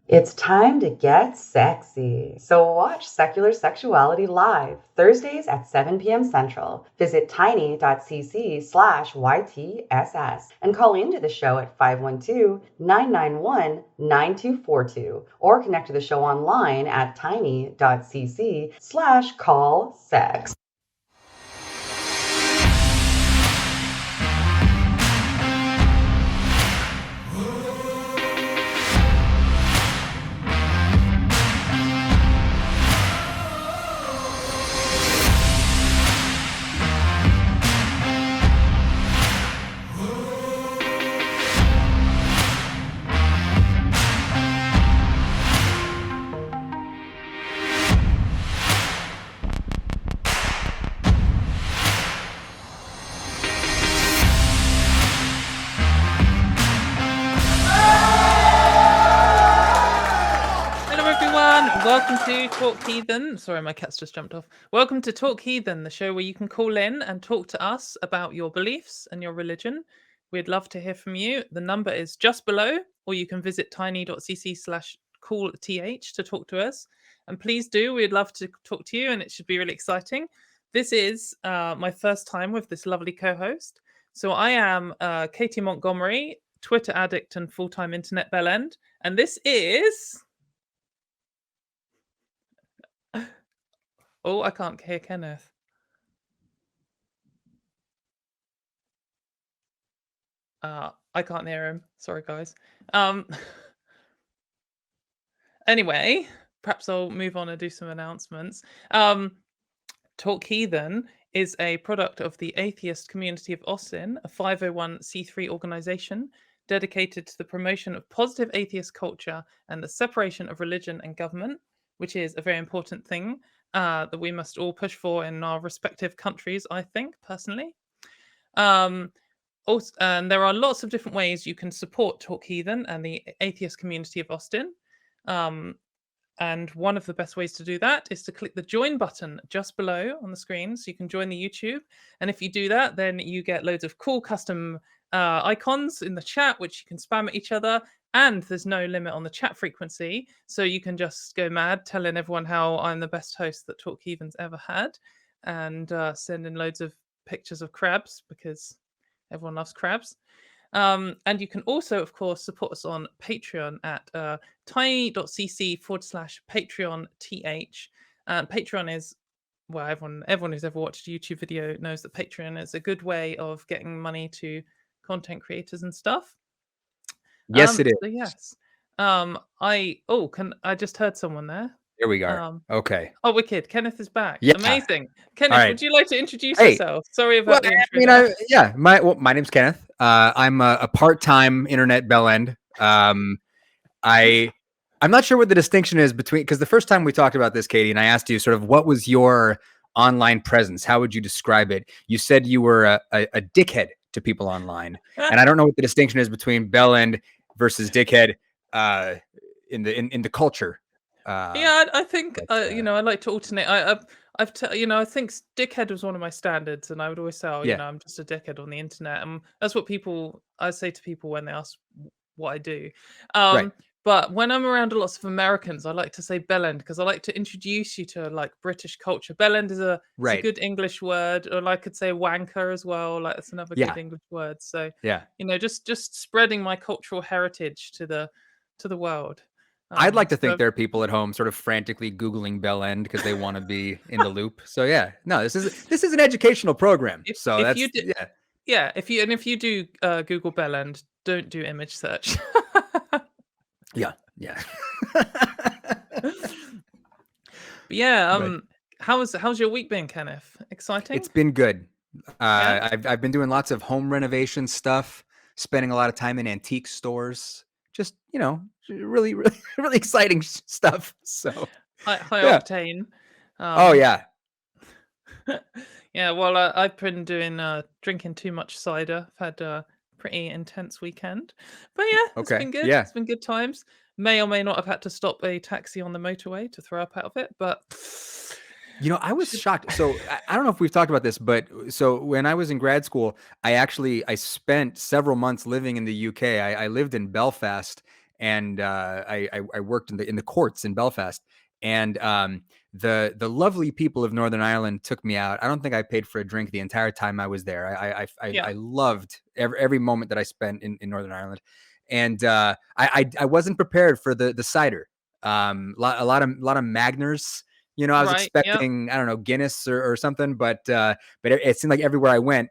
It's time to get sexy. So watch Secular Sexuality live Thursdays at 7 p.m. Central. Visit tiny.cc/YTSS and call into the show at 512-991-9242 or connect to the show online at tiny.cc/call-sex. Welcome to Talk Heathen. Sorry, my cat's just jumped off. Welcome to Talk Heathen, the show where you can call in and talk to us about your beliefs and your religion. We'd love to hear from you. The number is just below, or you can visit tiny.cc/call-th to talk to us. And please do. We'd love to talk to you, and it should be really exciting. This is my first time with this lovely co-host. So I am Katy Montgomerie, Twitter addict and full-time internet bellend. And this is... Oh, I can't hear Kenneth. I can't hear him. Sorry, guys. Anyway, perhaps I'll move on and do some announcements. Talk Heathen is a product of the Atheist Community of Austin, a 501c3 organization dedicated to the promotion of positive atheist culture and the separation of religion and government, which is a very important thing that we must all push for in our respective countries, I think, personally. Also, and there are lots of different ways you can support Talk Heathen and the Atheist Community of Austin. And one of the best ways to do that is to click the join button just below on the screen, so you can join the YouTube. And if you do that, then you get loads of cool custom icons in the chat, which you can spam at each other. And there's no limit on the chat frequency, so you can just go mad telling everyone how I'm the best host that Talk Heathen's ever had, and send in loads of pictures of crabs because everyone loves crabs. And you can also, of course, support us on Patreon at tiny.cc/Patreon-TH. Patreon is, well, everyone who's ever watched a YouTube video knows that Patreon is a good way of getting money to content creators and stuff. Yes, it is. So yes. I just heard someone there. Here we go. Okay. Oh, wicked. Kenneth is back. Yeah. Amazing. Kenneth, right. Would you like to introduce yourself? Sorry about the intro. My name's Kenneth. I'm a part-time internet bellend. I'm not sure what the distinction is between, because the first time we talked about this, Katy, and I asked you sort of what was your online presence? How would you describe it? You said you were a dickhead to people online. And I don't know what the distinction is between bellend versus dickhead in the culture. I think I like to alternate. I think dickhead was one of my standards, and I would always say, I'm just a dickhead on the internet, and that's what I say to people when they ask what I do. Right. But when I'm around lots of Americans, I like to say bellend because I like to introduce you to like British culture. Bellend is a good English word, or I could say wanker as well. Like that's another good English word. So just spreading my cultural heritage to the world. I'd like to think there are people at home sort of frantically Googling bellend because they want to be in the loop. So this is an educational program. If you do Google bellend, don't do image search. Yeah. How's your week been, Kenneth? Exciting? It's been good. I've been doing lots of home renovation stuff, spending a lot of time in antique stores. Just, really, really, really exciting stuff. So high octane. Well, I've been doing drinking too much cider. I've had a pretty intense weekend, but it's been good. It's been good times. May or may not have had to stop a taxi on the motorway to throw up out of it, but I was shocked. So I don't know if we've talked about this, but so when I was in grad school, I spent several months living in the UK. I lived in Belfast, and I worked in the courts in Belfast, and the lovely people of Northern Ireland took me out. I don't think I paid for a drink the entire time I was there. I loved every moment that I spent in Northern Ireland, and I wasn't prepared for the cider. A lot of Magners. I was expecting, I don't know, Guinness or something, but it seemed like everywhere I went,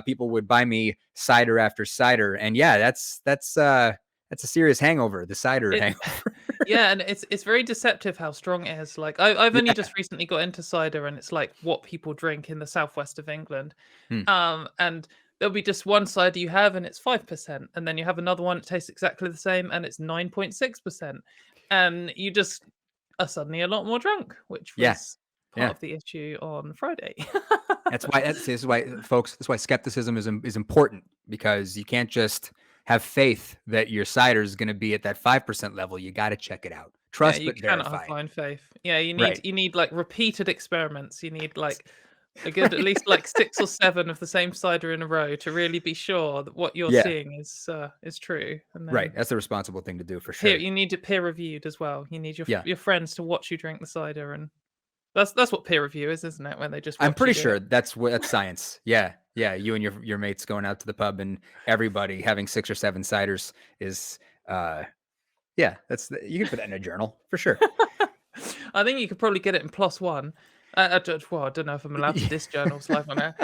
people would buy me cider after cider, and yeah, that's a serious hangover, the cider hangover. Yeah, and it's very deceptive how strong it is. Like I've only just recently got into cider, and it's like what people drink in the southwest of England. And there'll be just one cider you have, and it's 5%, and then you have another one that tastes exactly the same, and it's 9.6%, and you just are suddenly a lot more drunk, which was part of the issue on Friday. This is why, folks. That's why skepticism is important, because you can't just have faith that your cider is going to be at that 5% level. You got to check it out. Trust, but verify. You cannot have blind faith. Yeah, you need like repeated experiments. You need like a good at least like 6 or 7 of the same cider in a row to really be sure that what you're seeing is true. And then, that's the responsible thing to do, for sure. You need it peer reviewed as well. You need your friends to watch you drink the cider, and that's what peer review is, isn't it? When they just I'm pretty sure that's science. Yeah. You and your mates going out to the pub and everybody having 6 or 7 ciders is you can put that in a journal for sure. I think you could probably get it in +1. I don't know if I'm allowed to diss journals live on air.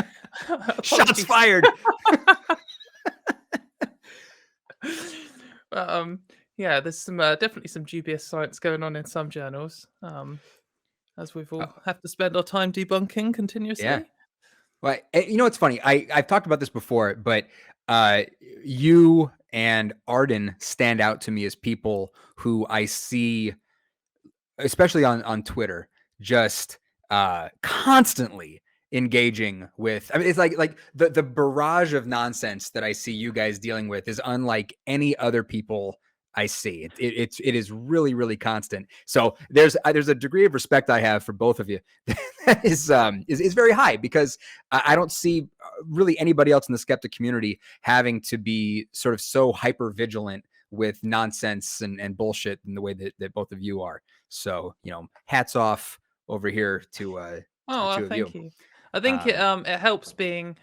Shots fired. There's some definitely some dubious science going on in some journals, as we've all have to spend our time debunking continuously. Yeah. Well, it's funny. I've talked about this before, but you and Arden stand out to me as people who I see, especially on Twitter, just constantly engaging with. I mean, it's like the barrage of nonsense that I see you guys dealing with is unlike any other people I see. It is really, really constant. So there's a degree of respect I have for both of you that is very high, because I don't see really anybody else in the skeptic community having to be sort of so hyper vigilant with nonsense and bullshit in the way that both of you are. So, hats off over here to thank you. I think it helps being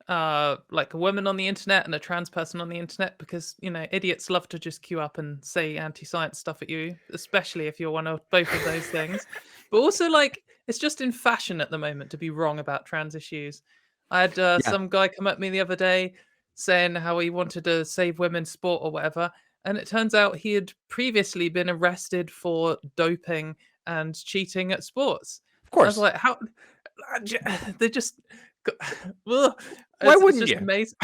like a woman on the internet and a trans person on the internet, because idiots love to just queue up and say anti-science stuff at you, especially if you're one of both of those things. But also, like, it's just in fashion at the moment to be wrong about trans issues. I had some guy come at me the other day saying how he wanted to save women's sport or whatever, and it turns out he had previously been arrested for doping and cheating at sports. Of course. I was like, how they just why wouldn't you? Amazing.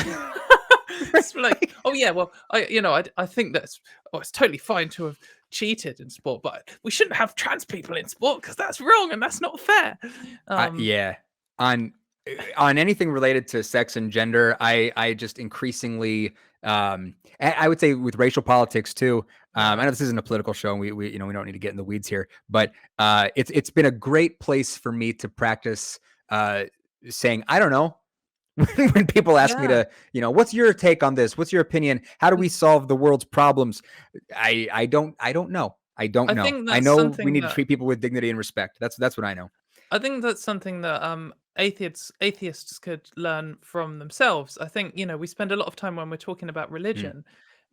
It's like, I think that's it's totally fine to have cheated in sport, but we shouldn't have trans people in sport because that's wrong and that's not fair. On anything related to sex and gender, I just increasingly I would say with racial politics too. I know this isn't a political show, and we don't need to get in the weeds here, but it's been a great place for me to practice saying, I don't know. When people ask me to, what's your take on this? What's your opinion? How do we solve the world's problems? I don't know. I don't know. I know we need to treat people with dignity and respect. That's what I know. I think that's something that atheists could learn from themselves. I think, we spend a lot of time when we're talking about religion.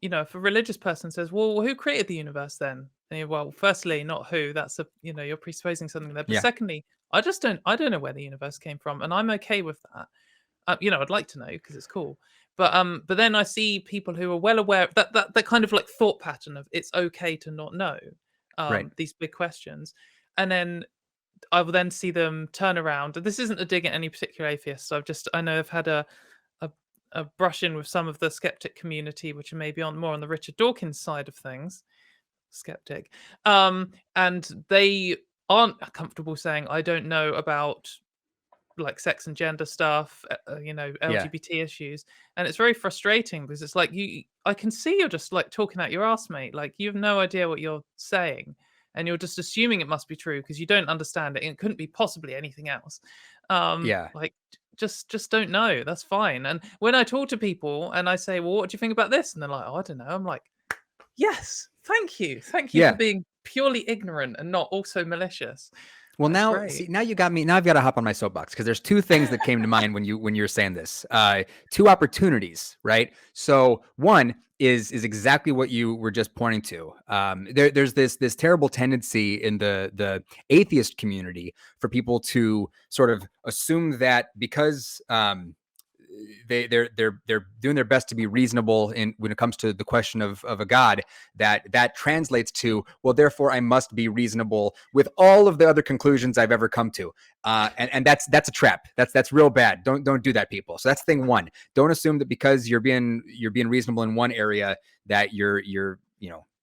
If a religious person says, well, who created the universe then? And well, firstly, not who. That's you're presupposing something there. But secondly, I don't know where the universe came from, and I'm okay with that. I'd like to know because it's cool. But then I see people who are well aware of that kind of like thought pattern of it's okay to not know these big questions. And then I will then see them turn around. And this isn't a dig at any particular atheist. I know I've had a brush in with some of the skeptic community, which are maybe more on the Richard Dawkins side of things. Skeptic. And they aren't comfortable saying, I don't know about like sex and gender stuff, LGBT issues. And it's very frustrating because it's like, I can see you're just like talking out your ass, mate. Like you have no idea what you're saying. And you're just assuming it must be true because you don't understand it. And it couldn't be possibly anything else. Like just don't know. That's fine. And when I talk to people and I say, well, what do you think about this? And they're like, oh, I don't know. I'm like, yes, Thank you for Yeah. being purely ignorant and not also malicious. Well, That's now, great. see, now you got me. Now I've got to hop on my soapbox because there's two things that came to mind when you were saying this. Two opportunities, right? So one is exactly what you were just pointing to. There's this terrible tendency in the atheist community for people to sort of assume that because they're doing their best to be reasonable in when it comes to the question of a God, that translates to, well, therefore I must be reasonable with all of the other conclusions I've ever come to, and that's a trap. That's real bad. Don't do that, people. So that's thing one. Don't assume that because you're being reasonable in one area that you're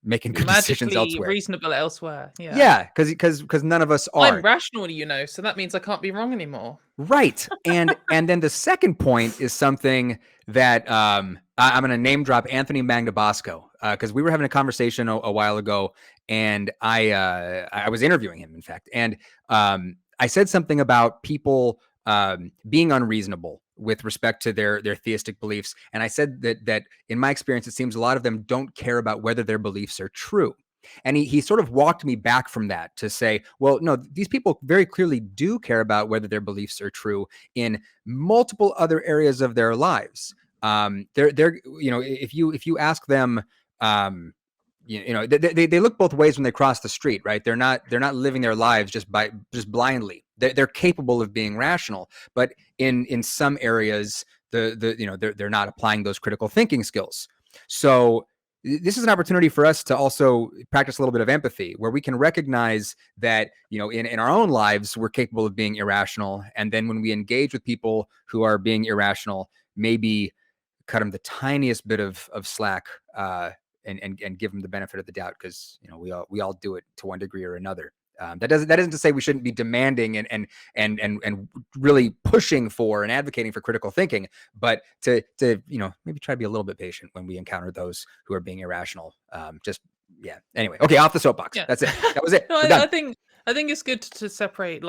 making good decisions Magically elsewhere. reasonable elsewhere. Yeah, because none of us are. I'm rational, so that means I can't be wrong anymore. Right. And then the second point is something that I'm going to name drop Anthony Magnabosco, because we were having a conversation a while ago, and I was interviewing him, in fact, and I said something about people being unreasonable with respect to their theistic beliefs, and I said that in my experience, it seems a lot of them don't care about whether their beliefs are true. And he sort of walked me back from that to say, well, no, these people very clearly do care about whether their beliefs are true in multiple other areas of their lives. They're if you ask them, they look both ways when they cross the street, right? They're not living their lives just blindly. They're capable of being rational, but in some areas, they're not applying those critical thinking skills. So this is an opportunity for us to also practice a little bit of empathy, where we can recognize that, in our own lives, we're capable of being irrational. And then when we engage with people who are being irrational, maybe cut them the tiniest bit of slack, and give them the benefit of the doubt, because we all do it to one degree or another. That isn't to say we shouldn't be demanding and really pushing for and advocating for critical thinking, but to maybe try to be a little bit patient when we encounter those who are being irrational. Anyway, okay, off the soapbox. Yeah. That's it. That was it. No, We're done. I think it's good to separate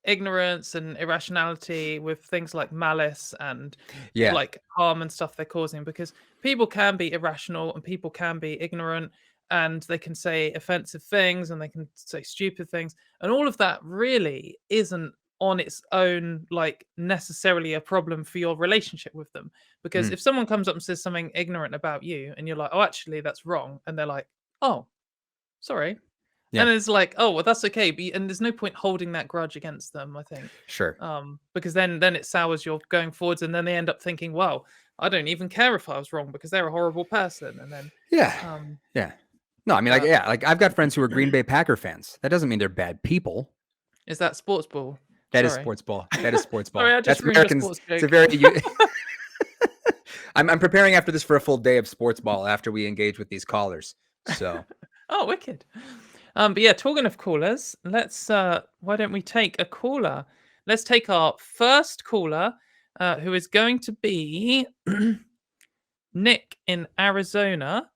ignorance and irrationality with things like malice and like harm and stuff they're causing, because people can be irrational and people can be ignorant, and they can say offensive things and they can say stupid things, and all of that really isn't on its own necessarily a problem for your relationship with them. Because if someone comes up and says something ignorant about you and you're like, oh, actually that's wrong, and they're like, oh, sorry. Yeah. And it's like, oh, well, that's okay. And there's no point holding that grudge against them, I think. Sure. Because then it sours your going forwards, and then they end up thinking, well, I don't even care if I was wrong because they're a horrible person. And then yeah. No, I mean, I've got friends who are Green Bay Packer fans. That doesn't mean they're bad people. Is that sports ball? That is sports ball. That is sports ball. Sorry, I just That's Americans. It's a very. I'm preparing after this for a full day of sports ball after we engage with these callers. So. Oh, wicked. But yeah, talking of callers, let's why don't we take a caller? Let's take our first caller, who is going to be Nick in Arizona.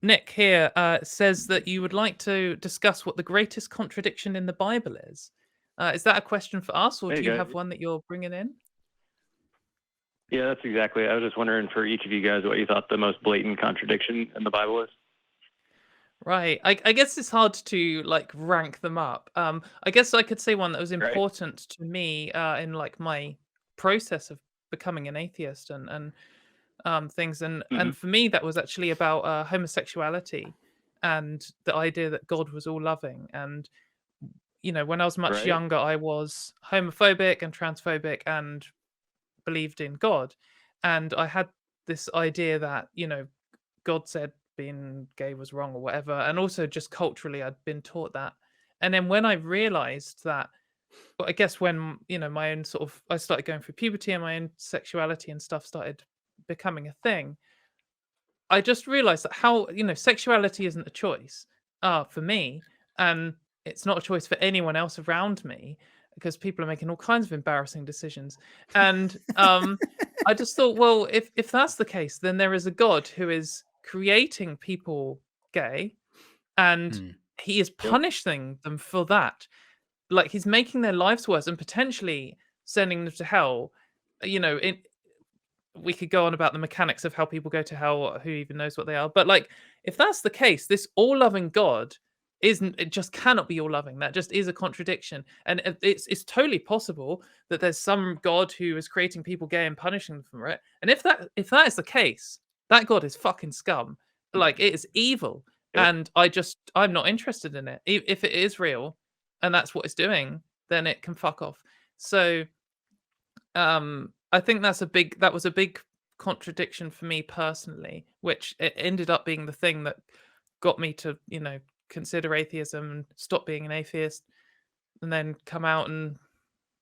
Nick here says that you would like to discuss what the greatest contradiction in the Bible is. Is that a question for us, or do you have one that you're bringing in? Yeah, that's exactly. I was just wondering for each of you guys what you thought the most blatant contradiction in the Bible is. Right. I guess it's hard to rank them up. I guess I could say one that was important to me in my process of becoming an atheist and things. And for me, that was actually about homosexuality and the idea that God was all loving. And, when I was much younger, I was homophobic and transphobic and believed in God. And I had this idea that, God said being gay was wrong or whatever. And also just culturally, I'd been taught that. And then when I realized that, I guess when, my own I started going through puberty and my own sexuality and stuff started becoming a thing, I just realized that how, sexuality isn't a choice for me. And it's not a choice for anyone else around me, because people are making all kinds of embarrassing decisions. And I just thought, well, if that's the case, then there is a God who is creating people gay, and he is punishing them for that. He's making their lives worse and potentially sending them to hell, we could go on about the mechanics of how people go to hell, or who even knows what they are. But like, if that's the case, this all-loving God it just cannot be all-loving. That just is a contradiction. And it's totally possible that there's some God who is creating people gay and punishing them for it. And if that is the case, that God is fucking scum. Like, it is evil. Yep. And I'm not interested in it. If it is real and that's what it's doing, then it can fuck off. So I think that was a big contradiction for me personally, which it ended up being the thing that got me to, consider atheism and stop being an atheist, and then come out, and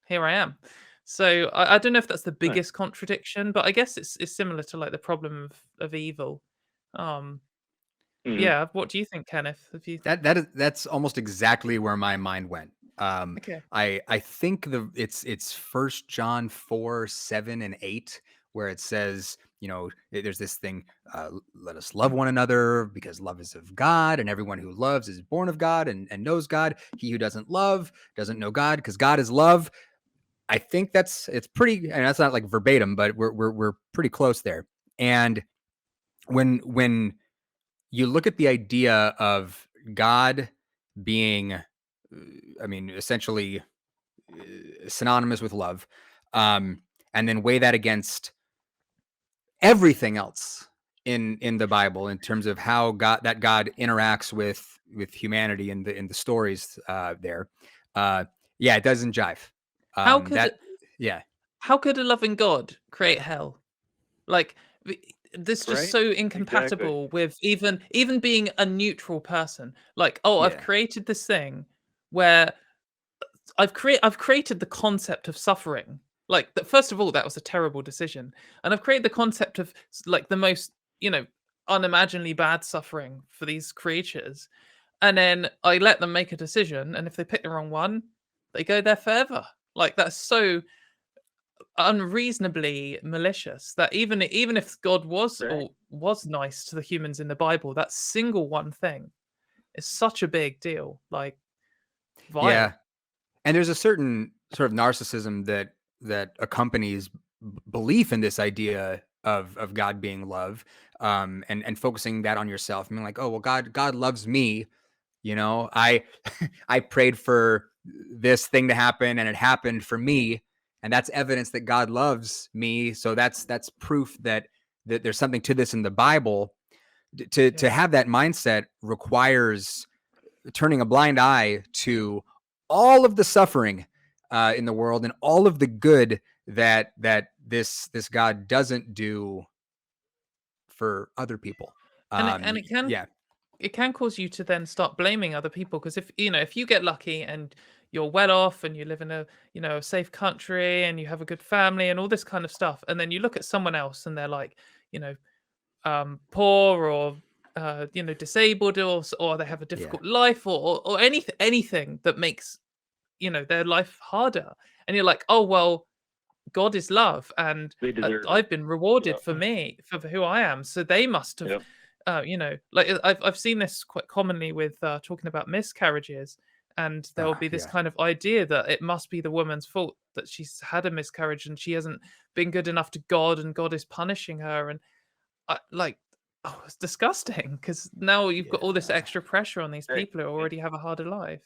here I am. So I don't know if that's the biggest contradiction, but I guess it's similar to like the problem of evil. Yeah. What do you think, Kenneth? Have you That's almost exactly where my mind went. Okay. I think it's 1 John 4, 7, and 8, where it says, there's this thing, let us love one another because love is of God, and everyone who loves is born of God and knows God. He who doesn't love doesn't know God, because God is love. I think it's pretty, and that's not like verbatim, but we're pretty close there. And when you look at the idea of God being, essentially synonymous with love, and then weigh that against everything else in the Bible in terms of how God interacts with humanity in the stories there. It doesn't jive. How could yeah. How could a loving God create hell? Like, this is just Right? so incompatible with even being a neutral person. Like, I've created this thing where I've created the concept of suffering. Like, first of all, that was a terrible decision, and I've created the concept of like the most unimaginably bad suffering for these creatures, and then I let them make a decision, and if they pick the wrong one, they go there forever. Like, that's so unreasonably malicious that even if God was nice to the humans in the Bible, that single one thing is such a big deal. Like, vile. Yeah. And there's a certain sort of narcissism that accompanies belief in this idea of God being love, and focusing that on yourself. I mean, like, oh, well, God loves me. I prayed for this thing to happen, and it happened for me, and that's evidence that God loves me. So that's proof that there's something to this in the Bible. To have that mindset requires turning a blind eye to all of the suffering in the world and all of the good that this God doesn't do for other people. And it can cause you to then start blaming other people, because if you get lucky and you're well off and you live in a safe country and you have a good family and all this kind of stuff, and then you look at someone else and they're like poor or disabled, or they have a difficult life, or anything that makes their life harder, and you're like, oh well, God is love, and I've been rewarded for who I am, so they must have like, I've seen this quite commonly with talking about miscarriages, and there will be this kind of idea that it must be the woman's fault that she's had a miscarriage and she hasn't been good enough to God, and God is punishing her. And it's disgusting, because now you've got all this extra pressure on these people who already have a harder life.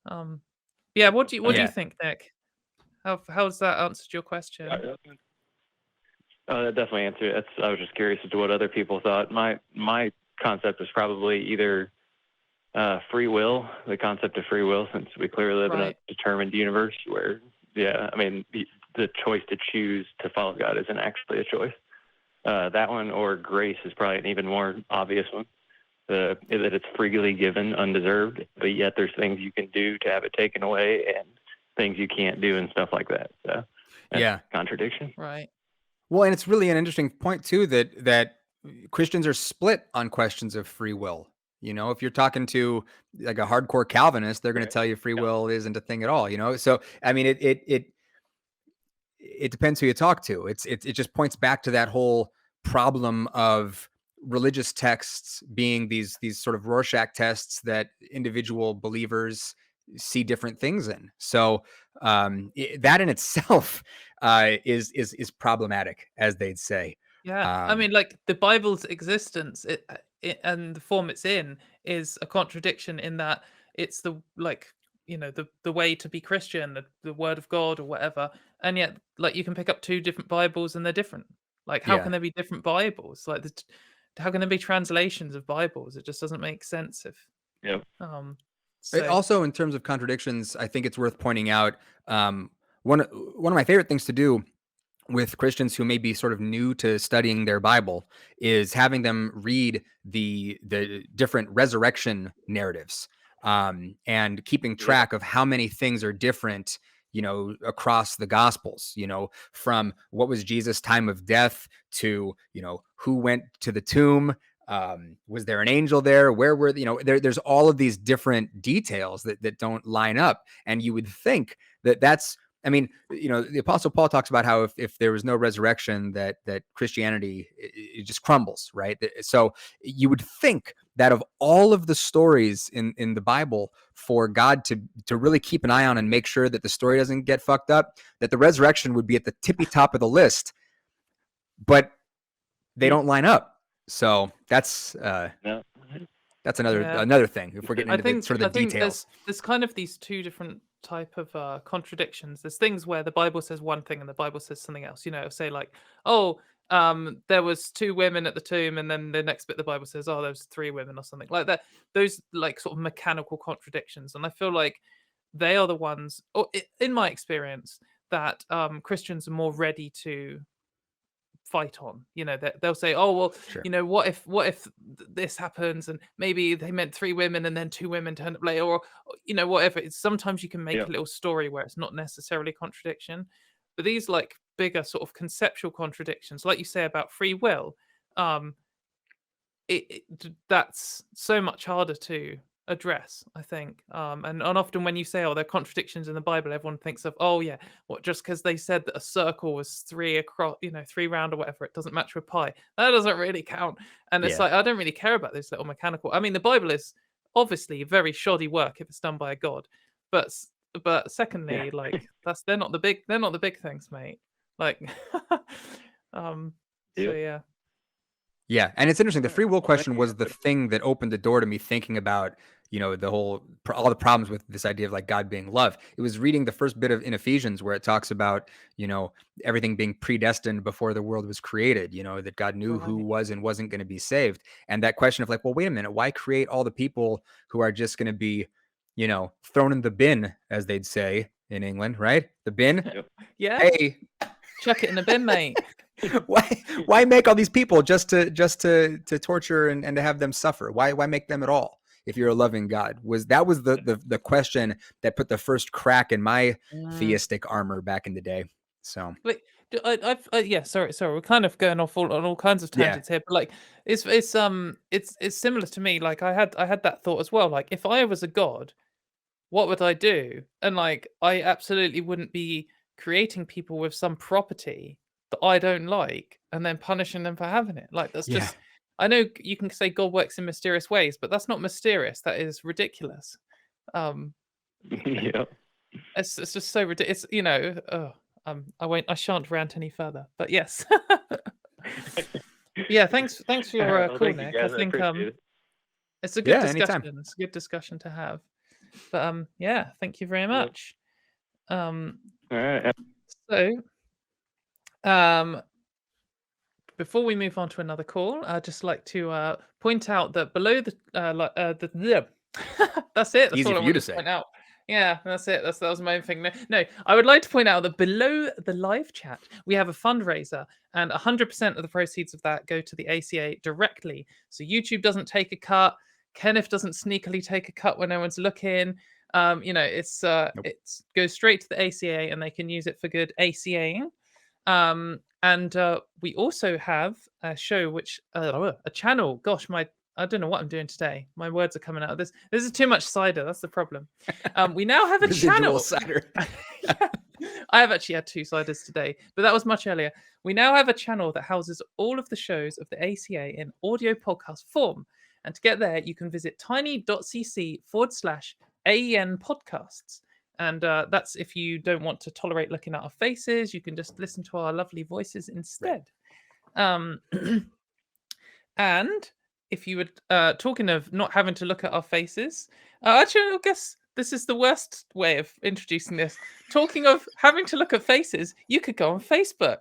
What do you think, Nick? How's that answered your question? That definitely answered it. I was just curious as to what other people thought. My concept was probably either free will, the concept of free will, since we clearly live in a determined universe where, the choice to choose to follow God isn't actually a choice. That one, or grace, is probably an even more obvious one. That it's freely given, undeserved, but yet there's things you can do to have it taken away, and things you can't do, and stuff like that. So, contradiction. Right. Well, and it's really an interesting point too that Christians are split on questions of free will. If you're talking to like a hardcore Calvinist, they're going to tell you free will isn't a thing at all. So I mean, it depends who you talk to. It just points back to that whole problem of religious texts being these sort of Rorschach tests that individual believers see different things in. So that in itself is problematic, as they'd say. Yeah, I mean, like the Bible's existence, it and the form it's in is a contradiction in that it's the the way to be Christian, the Word of God or whatever, and yet like you can pick up two different Bibles and they're different. Like, how Yeah. can there be different Bibles? Like, how can there be translations of Bibles? It just doesn't make sense. If Yep. so Also, in terms of contradictions, I think it's worth pointing out one of my favorite things to do with Christians who may be sort of new to studying their Bible is having them read the different resurrection narratives, and keeping track of how many things are different, across the Gospels, from what was Jesus' time of death to, who went to the tomb. Was there an angel there? Where were, there's all of these different details that don't line up. And you would think that's, I mean, the Apostle Paul talks about how if there was no resurrection, that Christianity it just crumbles, right? So you would think that of all of the stories in the Bible, for God to really keep an eye on and make sure that the story doesn't get fucked up, that the resurrection would be at the tippy top of the list, but they don't line up. So that's No. that's Yeah. another thing. If we're getting into the I think details, there's kind of these two different type of contradictions. There's things where the Bible says one thing and the Bible says something else. Say like, oh, there was two women at the tomb, and then the next bit the Bible says, oh, there was three women or something like that. Those like sort of mechanical contradictions, and I feel like they are the ones, or in my experience, that Christians are more ready to fight on. They'll say, oh well, sure. what if this happens, and maybe they meant three women and then two women turned up later, or whatever. It's sometimes you can make Yeah. a little story where it's not necessarily contradiction, but these like bigger sort of conceptual contradictions, like you say about free will, that's so much harder to address, I think. And often when you say, oh, there are contradictions in the Bible, everyone thinks of, oh yeah, what, just because they said that a circle was three across, three round or whatever, it doesn't match with pi. That doesn't really count. And it's Yeah. like, I don't really care about those little mechanical. I mean, the Bible is obviously very shoddy work if it's done by a god, but secondly, like they're not the big things, mate. Like, so yeah. Yeah, and it's interesting. The free will question was the thing that opened the door to me thinking about, all the problems with this idea of like God being love. It was reading the first bit in Ephesians where it talks about, everything being predestined before the world was created, that God knew who was and wasn't going to be saved. And that question of like, well, wait a minute, why create all the people who are just going to be, thrown in the bin, as they'd say in England, right? The bin. Yeah. Hey, chuck it in the bin, mate. Why make all these people just to torture and to have them suffer? Why make them at all if you're a loving God? That was the question that put the first crack in my theistic armor back in the day. So like sorry, we're kind of going off on all kinds of tangents here, but like it's similar to me. Like I had that thought as well. Like if I was a god, what would I do? And like I absolutely wouldn't be creating people with some property that I don't like and then punishing them for having it. Like that's just, I know you can say God works in mysterious ways, but that's not mysterious. That is ridiculous. Yeah. It's just so ridiculous. I shan't rant any further. But yes. Yeah, thanks for your call, Nick. I think it's a good discussion. Anytime. It's a good discussion to have. But yeah, thank you very much. All right. So before we move on to another call, I'd just like to point out that below the that's it. That's Easy all I for you wanted to to say. point out. Yeah, that's it. That was my own thing. No, I would like to point out that below the live chat, we have a fundraiser, and 100% of the proceeds of that go to the ACA directly. So YouTube doesn't take a cut. Kenneth doesn't sneakily take a cut when no one's looking. It's it goes straight to the ACA, and they can use it for good ACAing. And we also have a show, which a channel. Gosh, I don't know what I'm doing today. My words are coming out of this. This is too much cider. That's the problem. We now have a channel. Cider. I have actually had 2 ciders today, but that was much earlier. We now have a channel that houses all of the shows of the ACA in audio podcast form. And to get there, you can visit tiny.cc/AEN podcasts. And that's if you don't want to tolerate looking at our faces, you can just listen to our lovely voices instead. And if you were talking of not having to look at our faces, actually, I guess this is the worst way of introducing this. Talking of having to look at faces, you could go on Facebook.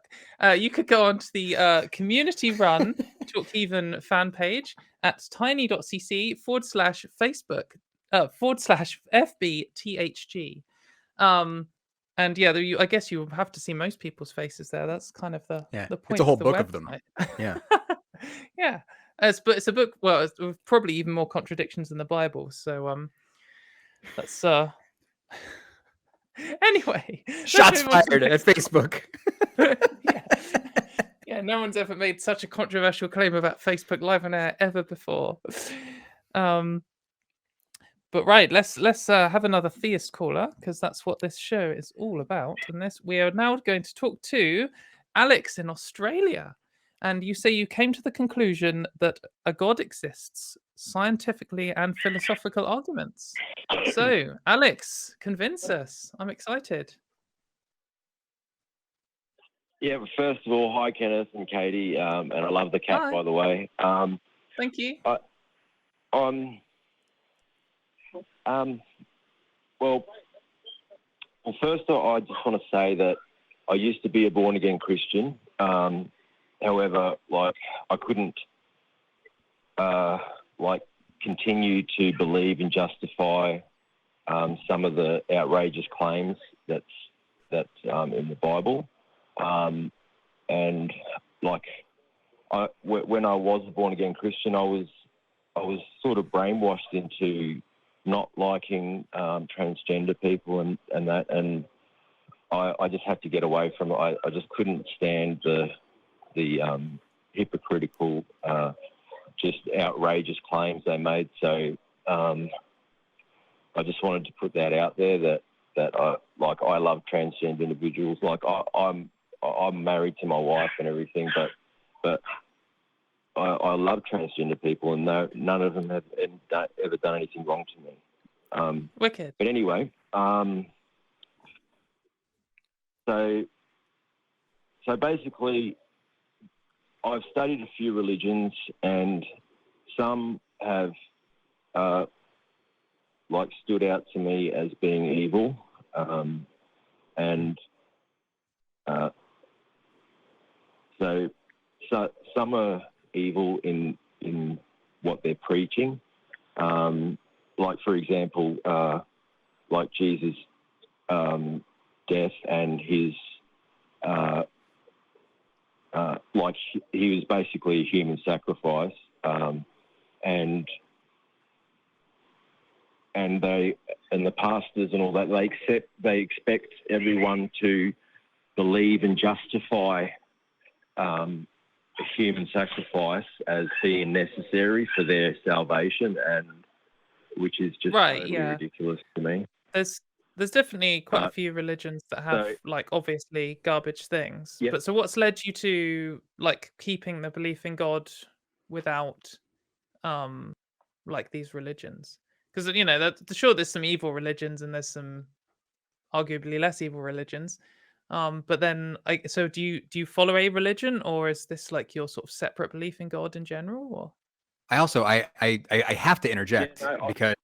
You could go onto the community-run Talk Heathen fan page at tiny.cc/Facebook /FBTHG. And yeah, I guess you have to see most people's faces there. That's kind of the point. It's a whole of the book website. of them. Yeah. Yeah. But it's a book. Well, it's probably even more contradictions than the Bible. So that's anyway. Shots fired at Facebook. Yeah, no one's ever made such a controversial claim about Facebook Live on air ever before. But right, let's have another theist caller, because that's what this show is all about. And we are now going to talk to Alex in Australia. And you say you came to the conclusion that a God exists, scientifically and philosophical arguments. So, Alex, convince us. I'm excited. Yeah, but first of all, hi, Kenneth and Katy, and I love the cat, Hi. by the way. Thank you. Well, first of all, I just want to say that I used to be a born-again Christian. However, like, I couldn't, continue to believe and justify some of the outrageous claims that's in the Bible. And like, when I was a born-again Christian, I was sort of brainwashed into not liking transgender people and that, and I just had to get away from it. I just couldn't stand the hypocritical, just outrageous claims they made. So I just wanted to put that out there that I love transgender individuals. Like I'm married to my wife and everything, but I love transgender people, and none of them have ever done anything wrong to me. Wicked. But anyway, so basically, I've studied a few religions, and some have stood out to me as being evil, and so some are evil in what they're preaching, like, for example, like Jesus' death and his like he was basically a human sacrifice, and the pastors and all that, they expect everyone to believe and justify a human sacrifice as being necessary for their salvation, and which is just totally ridiculous to me. There's definitely quite a few religions that have obviously garbage things. Yep. But so what's led you to keeping the belief in God without these religions? Because sure, there's some evil religions and there's some arguably less evil religions. But then, so do you follow a religion, or is this your sort of separate belief in God in general? Or I also I have to interject because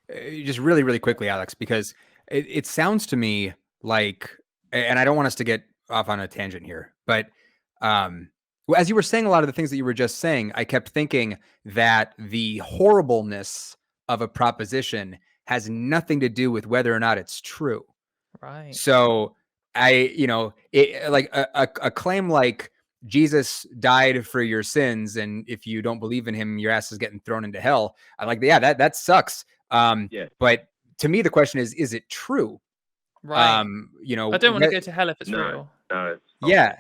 just really, really quickly, Alex, because it sounds to me like, and I don't want us to get off on a tangent here, but as you were saying a lot of the things that you were just saying, I kept thinking that the horribleness of a proposition has nothing to do with whether or not it's true. Right. So a claim like Jesus died for your sins, and if you don't believe in him, your ass is getting thrown into hell. I that sucks. But to me, the question is it true? Right. I don't want to go to hell if it's real. No. Yeah.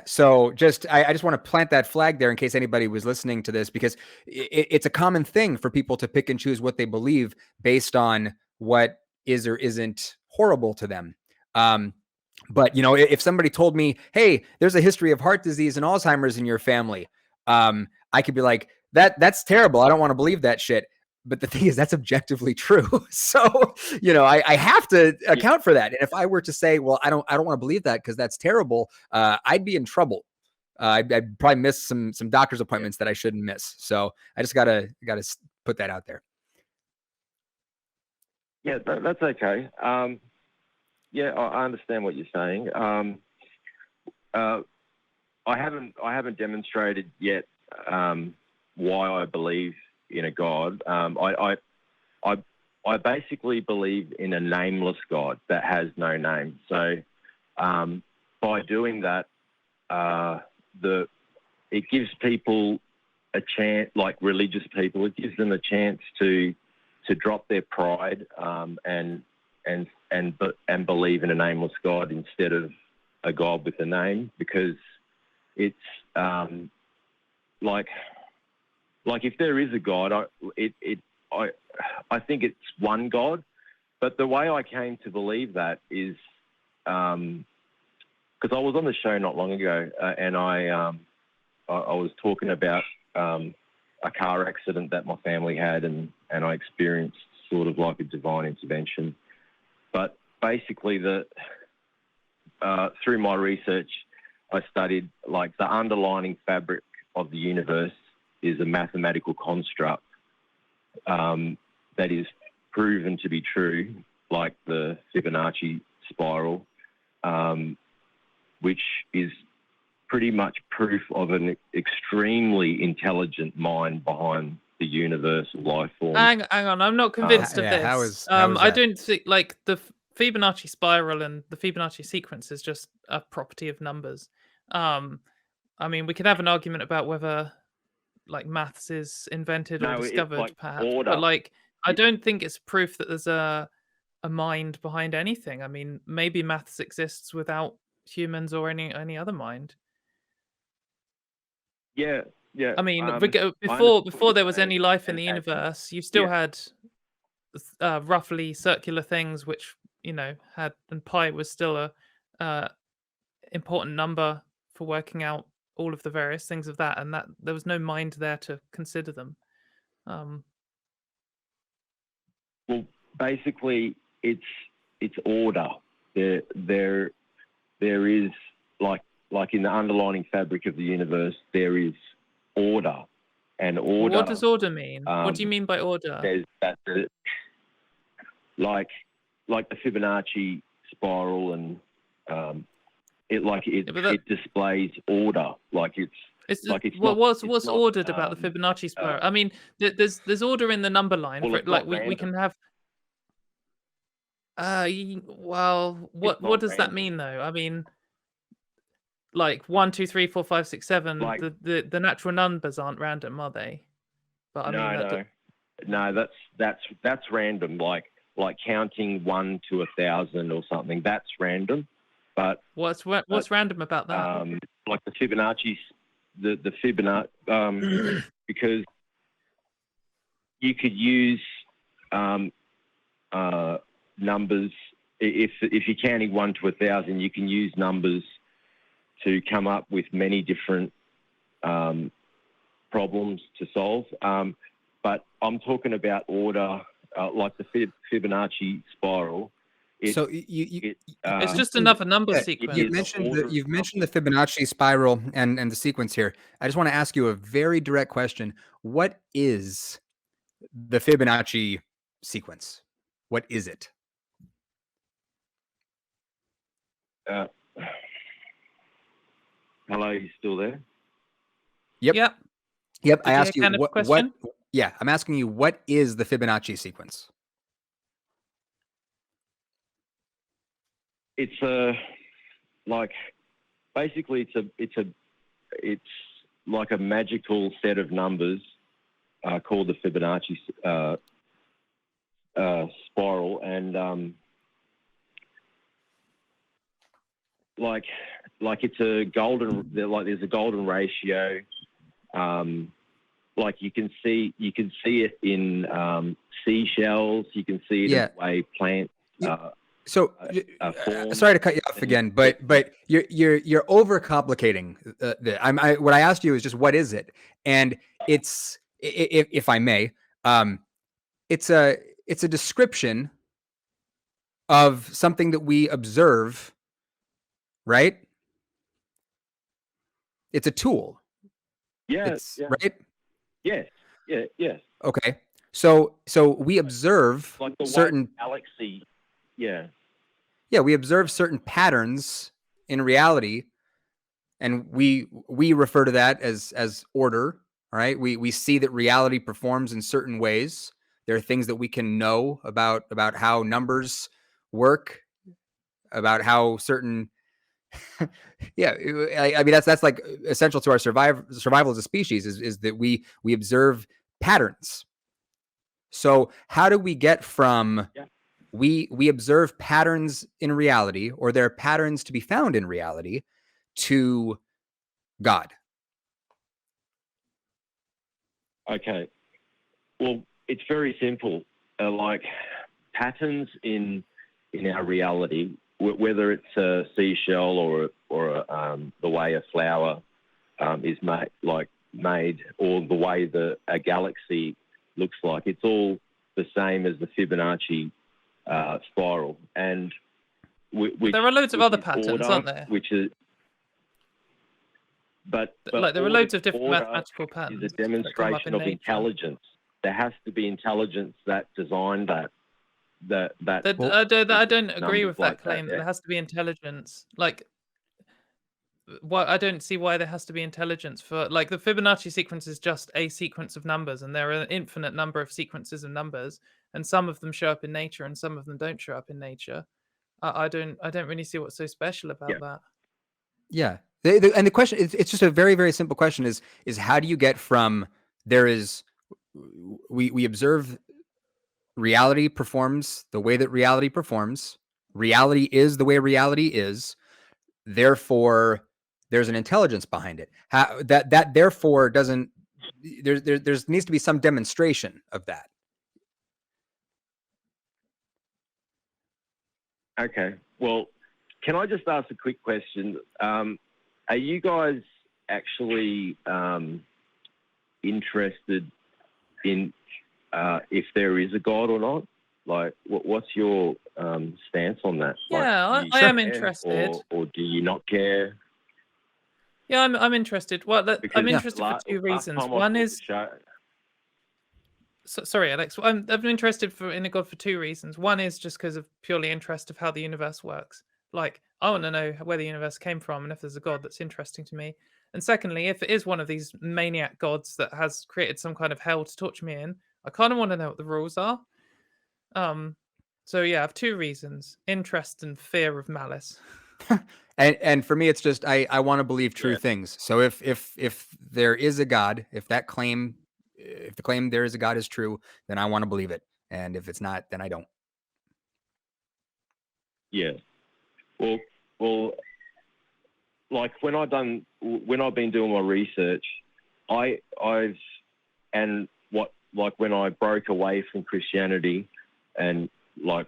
So I just want to plant that flag there in case anybody was listening to this, because it's a common thing for people to pick and choose what they believe based on what is or isn't horrible to them. But if somebody told me, hey, there's a history of heart disease and Alzheimer's in your family, I could be like, that's terrible. I don't want to believe that shit. but the thing is, that's objectively true. So, you know, I have to account for that. And if I were to say, well, I don't want to believe that because that's terrible, I'd be in trouble. I'd probably miss some doctor's appointments that I shouldn't miss. So I just gotta put that out there. Yeah, that's okay. Yeah, I understand what you're saying. I haven't demonstrated yet why I believe in a God. I basically believe in a nameless God that has no name. So by doing that, it gives people a chance, like religious people, it gives them a chance to drop their pride and believe in a nameless God instead of a God with a name, because it's like if there is a God, I think it's one God. But the way I came to believe that is because I was on the show not long ago, and I was talking about a car accident that my family had, and I experienced sort of like a divine intervention. But basically, through my research, I studied like the underlying fabric of the universe is a mathematical construct that is proven to be true, like the Fibonacci spiral, which is pretty much proof of an extremely intelligent mind behind the universe and life form. Hang on, I'm not convinced of this. How is I don't think like the Fibonacci spiral and the Fibonacci sequence is just a property of numbers. I mean, we could have an argument about whether like maths is invented or discovered, like perhaps, order. but like I don't think it's proof that there's a mind behind anything. I mean, maybe maths exists without humans or any other mind. Yeah. I mean, before there was any life in the universe, you still had roughly circular things, which had, and pi was still a important number for working out all of the various things of that, and that there was no mind there to consider them. Well, basically, it's order. There is like in the underlying fabric of the universe, there is order, and order. What does order mean? What do you mean by order? There's that, like the Fibonacci spiral, and it displays order. What's ordered about the Fibonacci spiral? I mean, there's order in the number line. Well, for it, like we can have. Well, what does that mean though? I mean, like 1, 2, 3, 4, 5, 6, 7. Like, the natural numbers aren't random, are they? But I no, that's random. Like counting 1 to 1,000 or something. That's random. But what's random about that? Like the Fibonacci, the Fibonacci, because you could use numbers. If you're counting 1 to 1,000, you can use numbers to come up with many different problems to solve. But I'm talking about order, like the Fibonacci spiral. It's just another number sequence. You've mentioned the Fibonacci spiral and the sequence here. I just want to ask you a very direct question. What is the Fibonacci sequence? What is it? Hello, you still there? Yep. I asked you what. Yeah, I'm asking you, what is the Fibonacci sequence? It's basically it's like a magical set of numbers called the Fibonacci spiral, and like it's a golden, there's a golden ratio. Like you can see it in seashells. You can see it in the way plants. So sorry to cut you off again, but you're overcomplicating. What I asked you is just what is it, and it's, if I may, it's a description of something that we observe, right? It's a tool. Yeah. It's Yeah. right. Yes. Yeah. Yes. Okay. So we observe Like the certain galaxy. Yeah. yeah, we observe certain patterns in reality, and we refer to that as order. All right. We see that reality performs in certain ways. There are things that we can know about how numbers work, about how certain yeah, I mean that's like essential to our survival as a species is that we observe patterns. So how do we get from we observe patterns in reality, or there are patterns to be found in reality, to God? Okay. Well, it's very simple. Like patterns in our reality, whether it's a seashell or the way a flower is made, or the way a galaxy looks like, it's all the same as the Fibonacci spiral. And there are loads of other patterns, aren't there? Which is, but like there are loads of different order mathematical patterns. Is a demonstration of intelligence. There has to be intelligence that designed that. I don't agree with that claim that yeah. there has to be intelligence. Like, why I don't see why there has to be intelligence for, like, the Fibonacci sequence is just a sequence of numbers, and there are an infinite number of sequences of numbers, and some of them show up in nature, and some of them don't show up in nature. I don't really see what's so special about that. Yeah. And the question is, it's just a very, very simple question is how do you get from we observe reality performs the way that reality performs. Reality is the way reality is. Therefore, there's an intelligence behind it. That therefore doesn't, there needs to be some demonstration of that. Okay. Well, can I just ask a quick question? Are you guys actually interested in if there is a God or not? Like, what's your stance on that? Yeah, like, I am interested. Or do you not care? Yeah, I'm interested. Well, I'm interested for two reasons. One is, sorry, Alex. I'm interested in a God for two reasons. One is just because of purely interest of how the universe works. Like, I want to know where the universe came from, and if there's a God, that's interesting to me. And secondly, if it is one of these maniac gods that has created some kind of hell to torture me in, I kind of want to know what the rules are. So yeah, I have two reasons: interest and fear of malice. And for me, it's just I want to believe true things. So if there is a God, if the claim there is a God is true, then I want to believe it. And if it's not, then I don't. Yeah. Well, like when I've been doing my research, when I broke away from Christianity, and like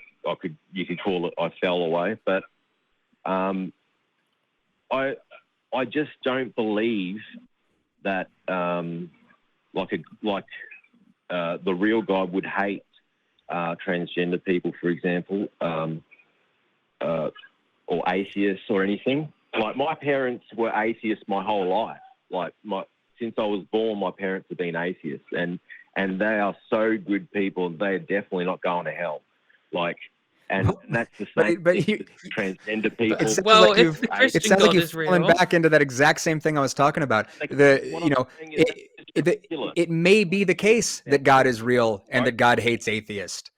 you could call it, I fell away, but I just don't believe that the real God would hate transgender people, for example, or atheists or anything. Like, my parents were atheists my whole life. Like, since I was born, my parents have been atheists, and they are so good people. They're definitely not going to hell. Like, and that's the same thing with transgender people. It sounds like you've fallen back into that exact same thing I was talking about. It may be the case that God is real and that God hates atheists.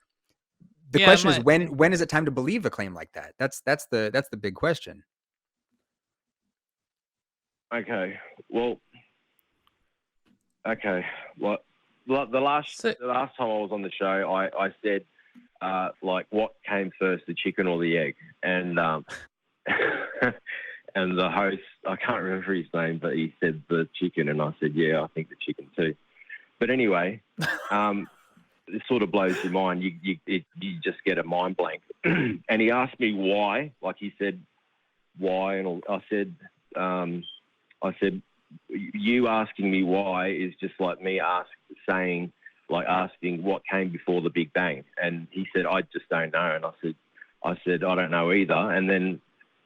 The question is, when is it time to believe a claim like that? That's the big question. Okay. Well, the last time I was on the show, I said, like, what came first, the chicken or the egg? And and the host, I can't remember his name, but he said the chicken, and I said, yeah, I think the chicken too. But anyway, it sort of blows your mind. You just get a mind blank. And he asked me why. Like, he said, why? And I said, you asking me why is just like me saying, like asking what came before the Big Bang, and he said, I just don't know. And I said I don't know either. And then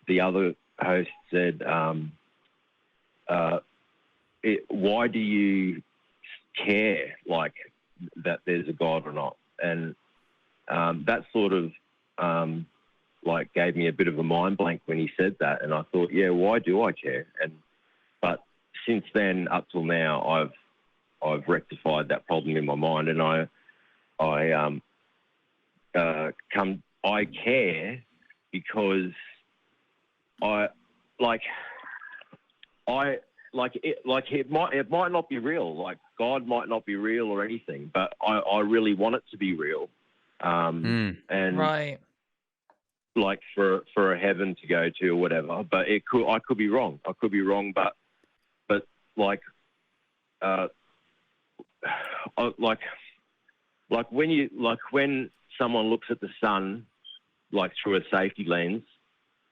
the other host said, why do you care, like, that there's a God or not? And that sort of like gave me a bit of a mind blank when he said that, and I thought, yeah, why do I care? But since then up till now, I've rectified that problem in my mind, and I care because it might not be real, like God might not be real or anything, but I really want it to be real, and right, like for a heaven to go to or whatever. But I could be wrong. But like when someone looks at the sun like through a safety lens,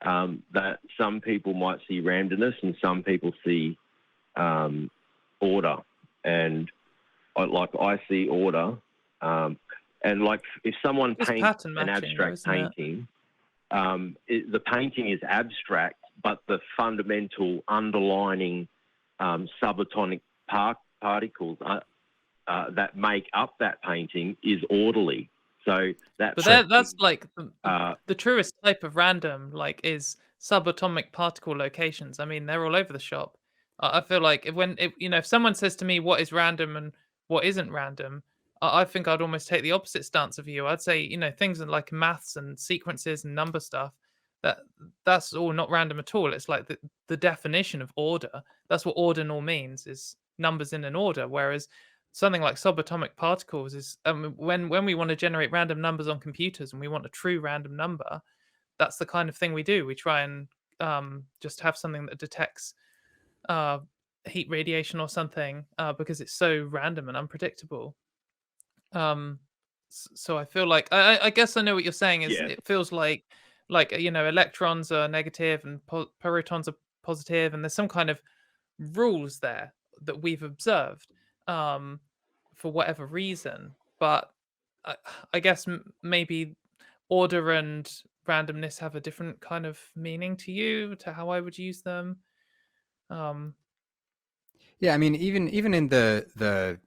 that some people might see randomness and some people see order, and I see order, and like if someone paints an abstract painting, the painting is abstract, but the fundamental underlining subatomic particles that make up that painting is orderly. So that's like the truest type of random, like, is subatomic particle locations. I mean, they're all over the shop. I feel like if someone says to me what is random and what isn't random, I think I'd almost take the opposite stance of you. I'd say, things like maths and sequences and number stuff, that's all not random at all. It's like the definition of order. That's what ordinal means, is numbers in an order. Whereas something like subatomic particles is when we want to generate random numbers on computers and we want a true random number, that's the kind of thing we do. We try and just have something that detects heat radiation or something because it's so random and unpredictable. So I feel like I guess I know what you're saying is it feels like electrons are negative and protons are positive, and there's some kind of rules there that we've observed for whatever reason. But I guess maybe order and randomness have a different kind of meaning to you, to how I would use them. Yeah, I mean, even in the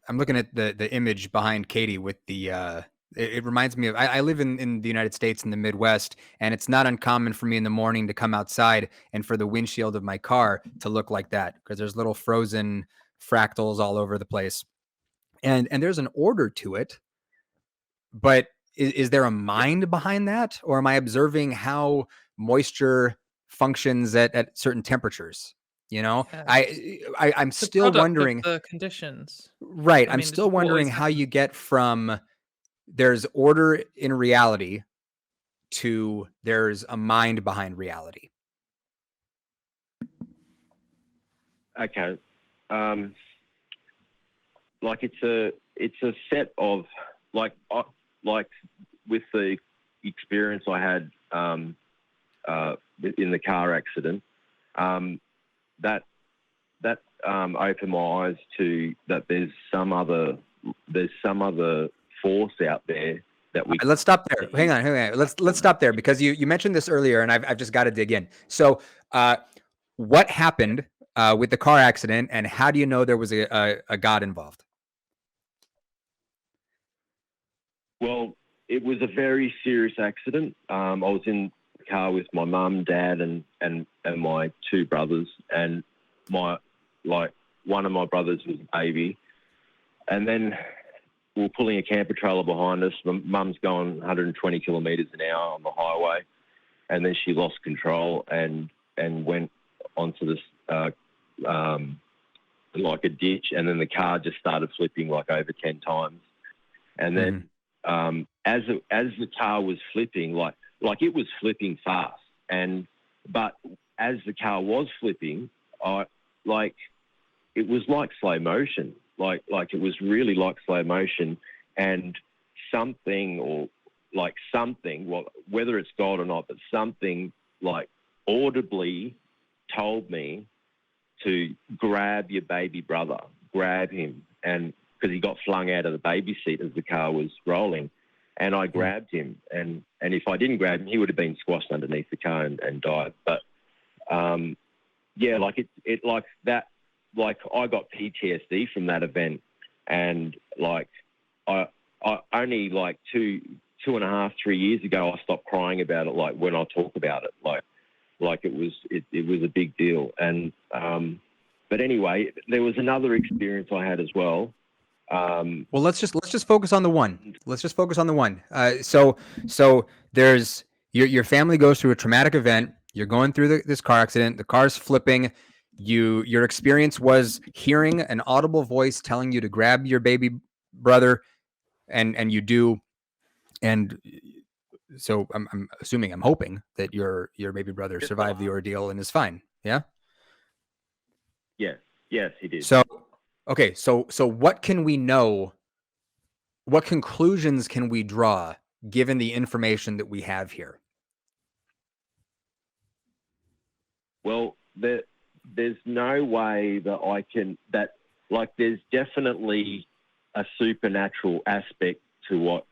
I'm looking at the image behind Katy with the it reminds me of I live in the United States in the Midwest, and it's not uncommon for me in the morning to come outside and for the windshield of my car to look like that, because there's little frozen fractals all over the place, and there's an order to it. But is there a mind behind that, or am I observing how moisture functions at certain temperatures? I'm still wondering the conditions. Right. I'm still wondering how you get from there's order in reality to there's a mind behind reality. Okay. Like it's a set of like with the experience I had in the car accident, that opened my eyes to that there's some other force out there that we. Let's stop there. Hang on. Let's stop there, because you mentioned this earlier, and I've just got to dig in. So, what happened with the car accident, and how do you know there was a God involved? Well, it was a very serious accident. I was in the car with my mum, dad, and my two brothers, and one of my brothers was a baby, and then we were pulling a camper trailer behind us. My mum's going 120 kilometres an hour on the highway, and then she lost control and went onto this like a ditch, and then the car just started flipping like over 10 times, and then as the car was flipping, like it was flipping fast, but as the car was flipping, it was like slow motion. Like it was really like slow motion, and something, well, whether it's God or not, but something like audibly told me to grab your baby brother, grab him. And because he got flung out of the baby seat as the car was rolling. And I grabbed him, and if I didn't grab him, he would have been squashed underneath the car and died. But yeah, like it like that, like I got PTSD from that event, and like I only like 2.5, 3 years ago, I stopped crying about it. Like when I talk about it, like it was a big deal. And but anyway, there was another experience I had as well. Well, let's just focus on the one. Let's just focus on the one. So there's your family goes through a traumatic event. You're going through this car accident. The car's flipping. Your experience was hearing an audible voice telling you to grab your baby brother, and you do. And so I'm assuming, I'm hoping that your baby brother survived the ordeal and is fine. Yeah. Yes, he did. So. Okay, so what can we know? What conclusions can we draw given the information that we have here? Well, there's no way that I can, that like there's definitely a supernatural aspect to what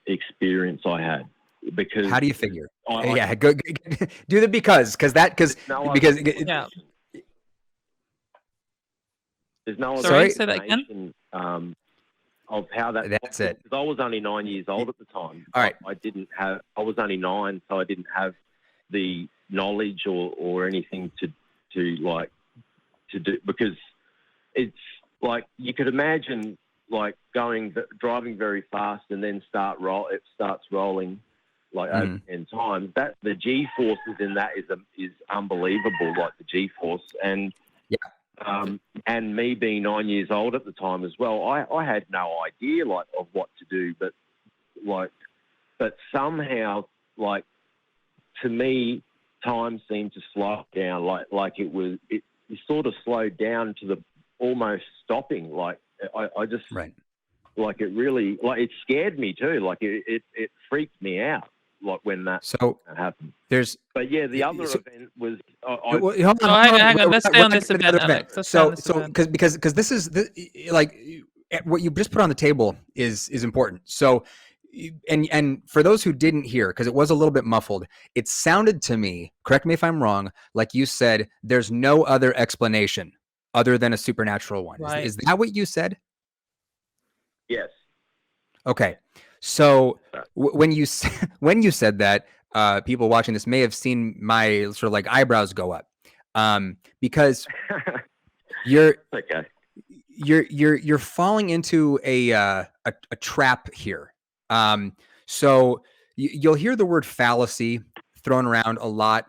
experience I had. Because how do you figure? I Go do the because there's no Sorry, other say that again. Of how that's it. Because I was only 9 years old at the time. All right. I was only 9, so I didn't have the knowledge or anything to do, because it's like you could imagine like driving very fast and then it starts rolling like over 10 times. That the G forces in that is unbelievable, like the G force. And and me being 9 years old at the time as well, I had no idea like of what to do, but somehow, like, to me, time seemed to slow down, like it sort of slowed down to the almost stopping. Like I just like it really, like it scared me too. Like it freaked me out. Like when that happened. But yeah, the other event was. Hang on. Let's stay on this event, Alex. Because this is like what you just put on the table is important. So, and for those who didn't hear, because it was a little bit muffled, it sounded to me, correct me if I'm wrong, like you said, there's no other explanation other than a supernatural one. Right. Is that what you said? Yes. Okay. So when you said that, people watching this may have seen my sort of like eyebrows go up, because you're falling into a trap here. So you'll hear the word fallacy thrown around a lot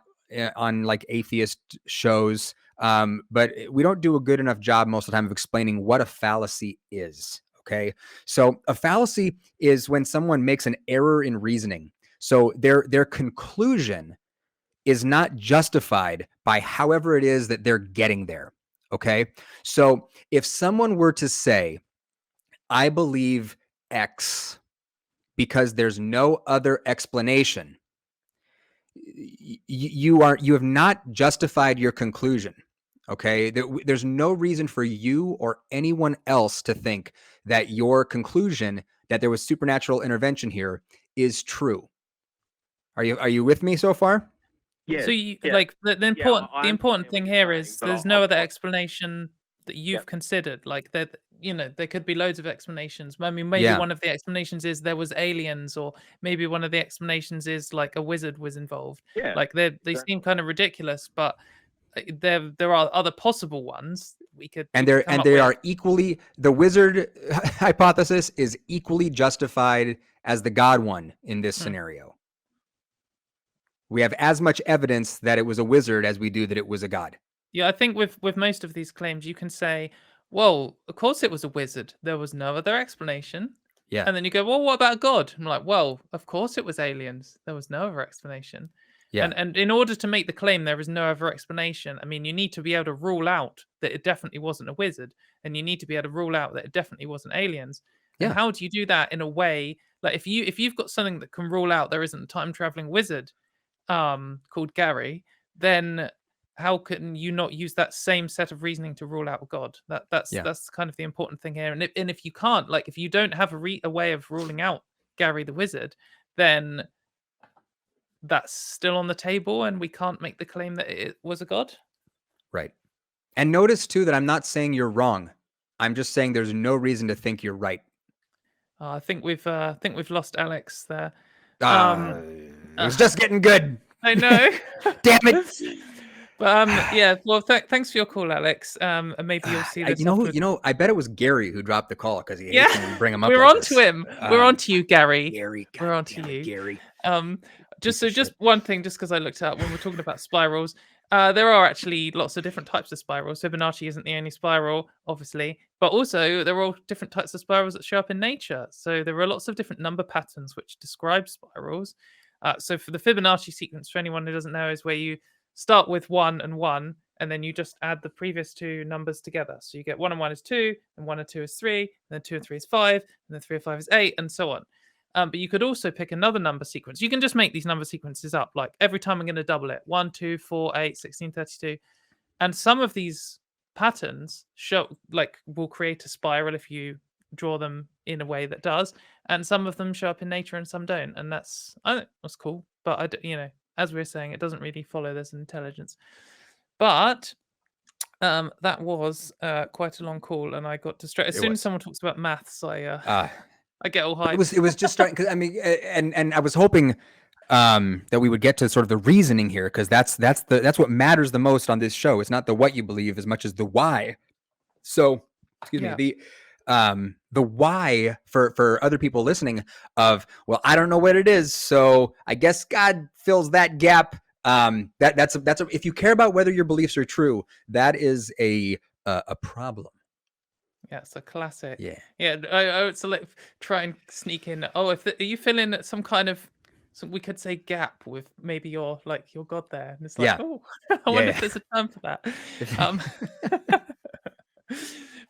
on like atheist shows, but we don't do a good enough job most of the time of explaining what a fallacy is. Okay, so a fallacy is when someone makes an error in reasoning. So their conclusion is not justified by however it is that they're getting there. Okay, so if someone were to say, I believe X because there's no other explanation, you have not justified your conclusion. Okay, there's no reason for you or anyone else to think that your conclusion that there was supernatural intervention here is true. Are you with me so far? Yeah. So like the important thing here is there's no other explanation that you've considered. Like that, there could be loads of explanations. I mean, maybe one of the explanations is there was aliens, or maybe one of the explanations is like a wizard was involved. Yeah. Like they seem kind of ridiculous, but there are other possible ones we could. They are equally, the wizard hypothesis is equally justified as the God one in this scenario. We have as much evidence that it was a wizard as we do that it was a god. Yeah, I think with most of these claims, you can say, well, of course it was a wizard. There was no other explanation. Yeah. And then you go, well, what about God? I'm like, well, of course it was aliens. There was no other explanation. Yeah. And in order to make the claim there is no other explanation, I mean, you need to be able to rule out that it definitely wasn't a wizard, and you need to be able to rule out that it definitely wasn't aliens. And how do you do that in a way, like if you've got something that can rule out there isn't a time traveling wizard called Gary, then how can you not use that same set of reasoning to rule out God? That's kind of the important thing here. And if you can't, like, if you don't have a way of ruling out Gary the Wizard, then that's still on the table, and we can't make the claim that it was a god. Right. And notice too that I'm not saying you're wrong. I'm just saying there's no reason to think you're right. I think we've lost Alex there. It was just getting good. I know. Damn it. But yeah. Well, thanks for your call, Alex. And maybe you'll see this. You know, I bet it was Gary who dropped the call because he hates when we bring him up. We're like on to this. him. We're on to you, Gary. Gary, we're on to you, Gary. Just one thing, just because I looked up when we're talking about spirals. There are actually lots of different types of spirals. Fibonacci isn't the only spiral, obviously, but also there are all different types of spirals that show up in nature. So there are lots of different number patterns which describe spirals. So for the Fibonacci sequence, for anyone who doesn't know, is where you start with 1 and 1, and then you just add the previous two numbers together. So you get 1 and 1 is 2, and 1 and 2 is 3, and then 2 and 3 is 5, and then 3 and 5 is 8, and so on. But you could also pick another number sequence. You can just make these number sequences up. Like every time I'm going to double it. 1, 2, 4, 8, 16, 32. And some of these patterns will create a spiral if you draw them in a way that does. And some of them show up in nature and some don't. And I think that's cool. But as we were saying, it doesn't really follow there's an intelligence. But that was quite a long call, and I got distracted. As soon as someone talks about maths, I get all hyped. It was just starting because I mean, and I was hoping that we would get to sort of the reasoning here, because that's what matters the most on this show. It's not the what you believe as much as the why. So, excuse me, the why for other people listening of, well, I don't know what it is, so I guess God fills that gap. That's if you care about whether your beliefs are true, that is a problem. Yeah, it's a classic. Yeah. I would try and sneak in. Oh, are you filling some kind of, so we could say gap with maybe your God there, and it's like, oh, I wonder if there's a term for that.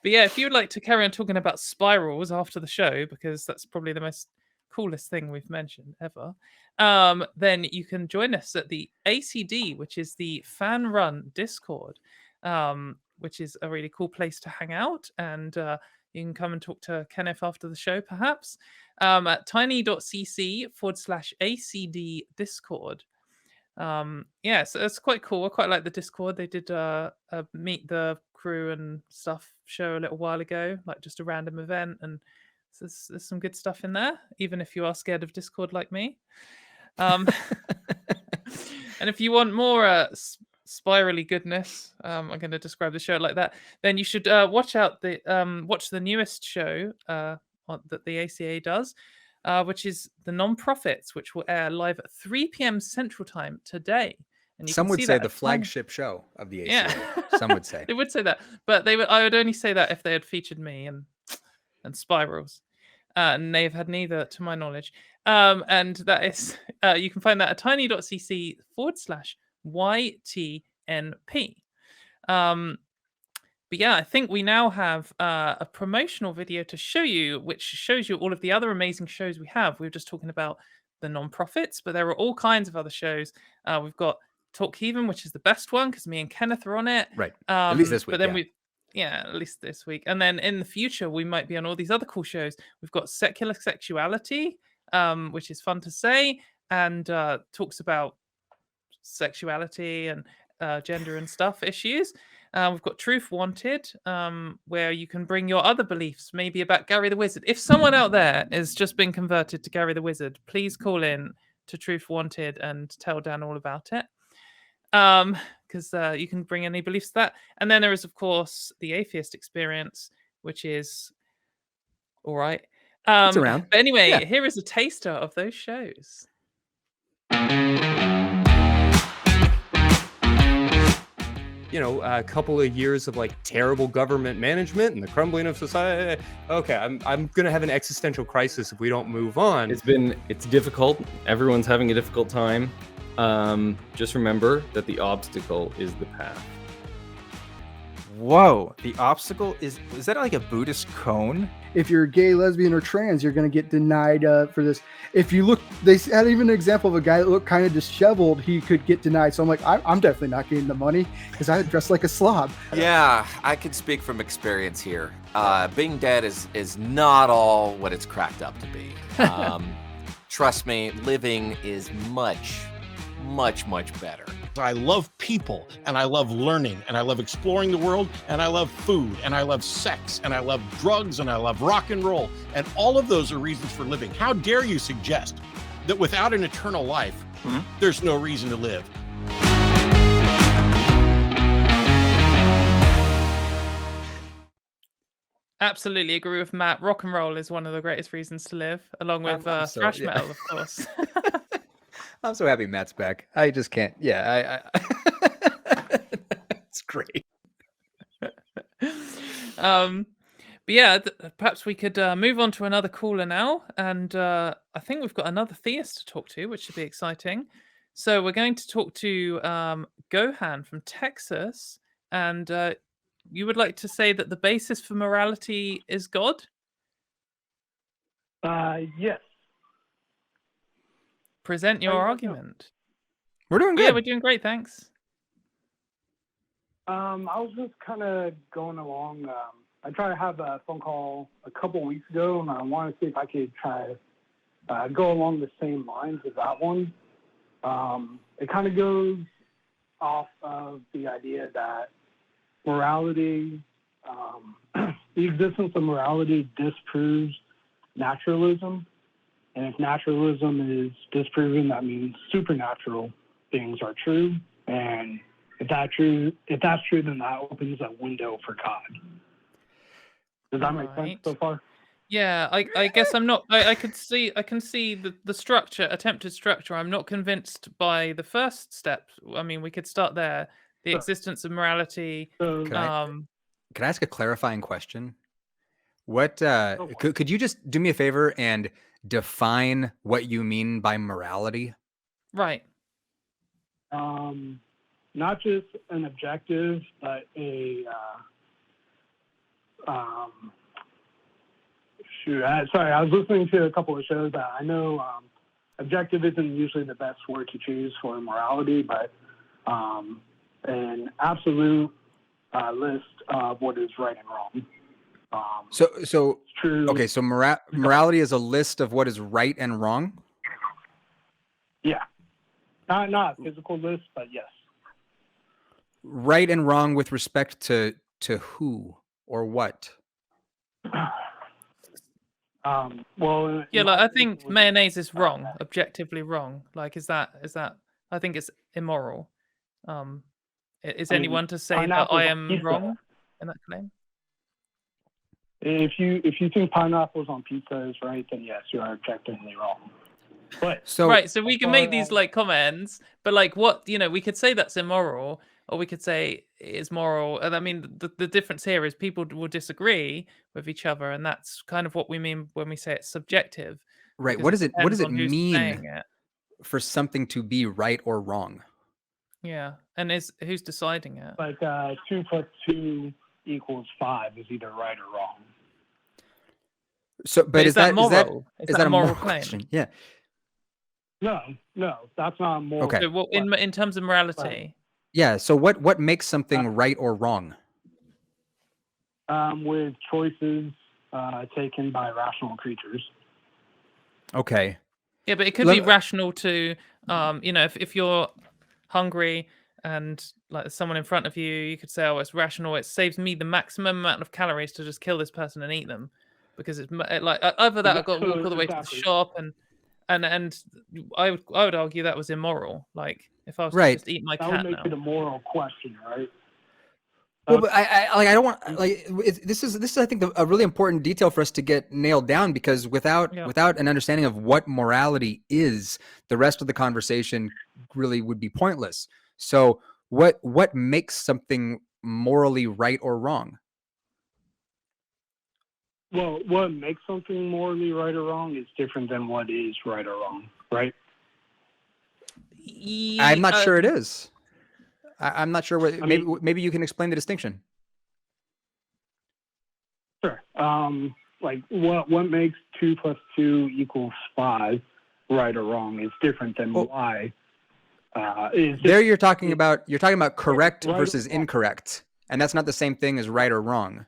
But yeah, if you'd like to carry on talking about spirals after the show, because that's probably the most coolest thing we've mentioned ever, then you can join us at the ACD, which is the fan run Discord, which is a really cool place to hang out. And you can come and talk to Kenneth after the show, perhaps, at tiny.cc/ACD Discord. So it's quite cool. I quite like the Discord. They did a meet the crew and stuff show a little while ago, like just a random event, and there's some good stuff in there, even if you are scared of Discord like me. And if you want more spirally goodness, I'm going to describe the show like that, then you should watch the newest show that the ACA does, which is the Non-Profits, which will air live at 3 p.m. Central Time today. And some would say the flagship show of the ACA. Yeah. Some would say. They would say that, but I would only say that if they had featured me and spirals. And they've had neither, to my knowledge. And that is, you can find that at tiny.cc/YTNP. But yeah, I think we now have a promotional video to show you, which shows you all of the other amazing shows we have. We were just talking about the Non-Profits, but there are all kinds of other shows. We've got Talk Heathen, which is the best one because me and Kenneth are on it. Right. At least this week. But then at least this week. And then in the future, we might be on all these other cool shows. We've got Secular Sexuality, which is fun to say, and talks about sexuality and gender and stuff issues. We've got Truth Wanted, where you can bring your other beliefs, maybe about Gary the Wizard. If someone out there has just been converted to Gary the Wizard, please call in to Truth Wanted and tell Dan all about it. Because you can bring any beliefs to that. And then there is, of course, the Atheist Experience, which is all right. It's around. But anyway, here is a taster of those shows. You know, a couple of years of like terrible government management and the crumbling of society. Okay, I'm gonna have an existential crisis if we don't move on. It's difficult. Everyone's having a difficult time. Just remember that the obstacle is the path. Whoa, the obstacle is that like a Buddhist cone? If you're gay, lesbian, or trans, you're going to get denied for this. If you look, they had even an example of a guy that looked kind of disheveled. He could get denied. So I'm like, I'm definitely not getting the money because I dress like a slob. Yeah, I can speak from experience here. Being dead is not all what it's cracked up to be. Trust me, living is much, much, much better. I love people, and I love learning, and I love exploring the world, and I love food, and I love sex, and I love drugs, and I love rock and roll. And all of those are reasons for living. How dare you suggest that without an eternal life, there's no reason to live? Absolutely agree with Matt. Rock and roll is one of the greatest reasons to live, along with thrash metal, of course. I'm so happy Matt's back. I just can't. Yeah, it's great. But yeah, perhaps we could move on to another caller now. And I think we've got another theist to talk to, which should be exciting. So we're going to talk to Gohan from Texas. And you would like to say that the basis for morality is God? Yes. Present your argument. We're doing good. Yeah, we're doing great, thanks. I was just kind of going along. I tried to have a phone call a couple weeks ago, and I wanted to see if I could try to go along the same lines as that one. It kind of goes off of the idea that morality, the existence of morality disproves naturalism. And if naturalism is disproven, that means supernatural things are true. And if that's true, then that opens a window for God. Does that make sense so far? Yeah, I guess I'm not. I can see the structure, attempted structure. I'm not convinced by the first step. I mean, we could start there. The existence of morality. Can I ask a clarifying question? What could you just do me a favor and define what you mean by morality? Right. Not just an objective, but a sorry, I was listening to a couple of shows that I know objective isn't usually the best word to choose for morality, but an absolute list of what is right and wrong. So true. Okay, so morality is a list of what is right and wrong? Yeah. Not a physical list, but yes. Right and wrong with respect to who or what? Well, yeah, like I think mayonnaise is wrong, objectively wrong. Like, is that? I think it's immoral. Is anyone to say that I am wrong in that claim? If you think pineapples on pizza is right, then yes, you are objectively wrong. But so we can make these like comments, but like what we could say that's immoral, or we could say it is moral. And I mean, the difference here is people will disagree with each other, and that's kind of what we mean when we say it's subjective. Right. What does it mean for something to be right or wrong? Yeah, and who's deciding it? Like 2 + 2 = 5 is either right or wrong. So, but is that moral? Is that a moral question? Yeah. No, that's not moral. Okay. So in terms of morality. Yeah. So what makes something right or wrong? With choices taken by rational creatures. Okay. Yeah, but it could be rational to, if you're hungry and like there's someone in front of you, you could say, oh, it's rational. It saves me the maximum amount of calories to just kill this person and eat them, because it's like over that I've got to walk all the way to the shop, and I would argue that was immoral. Like if I was to just eat my cat, that would make it a moral question, right? Well, but I don't want this is I think a really important detail for us to get nailed down, because without an understanding of what morality is, the rest of the conversation really would be pointless. So what makes something morally right or wrong? Well, what makes something morally right or wrong is different than what is right or wrong, right? I'm not sure it is. I'm not sure what. Maybe you can explain the distinction. Sure. Like what makes 2 plus 2 equals 5, right or wrong, is different than why. There you're talking about correct versus incorrect, and that's not the same thing as right or wrong.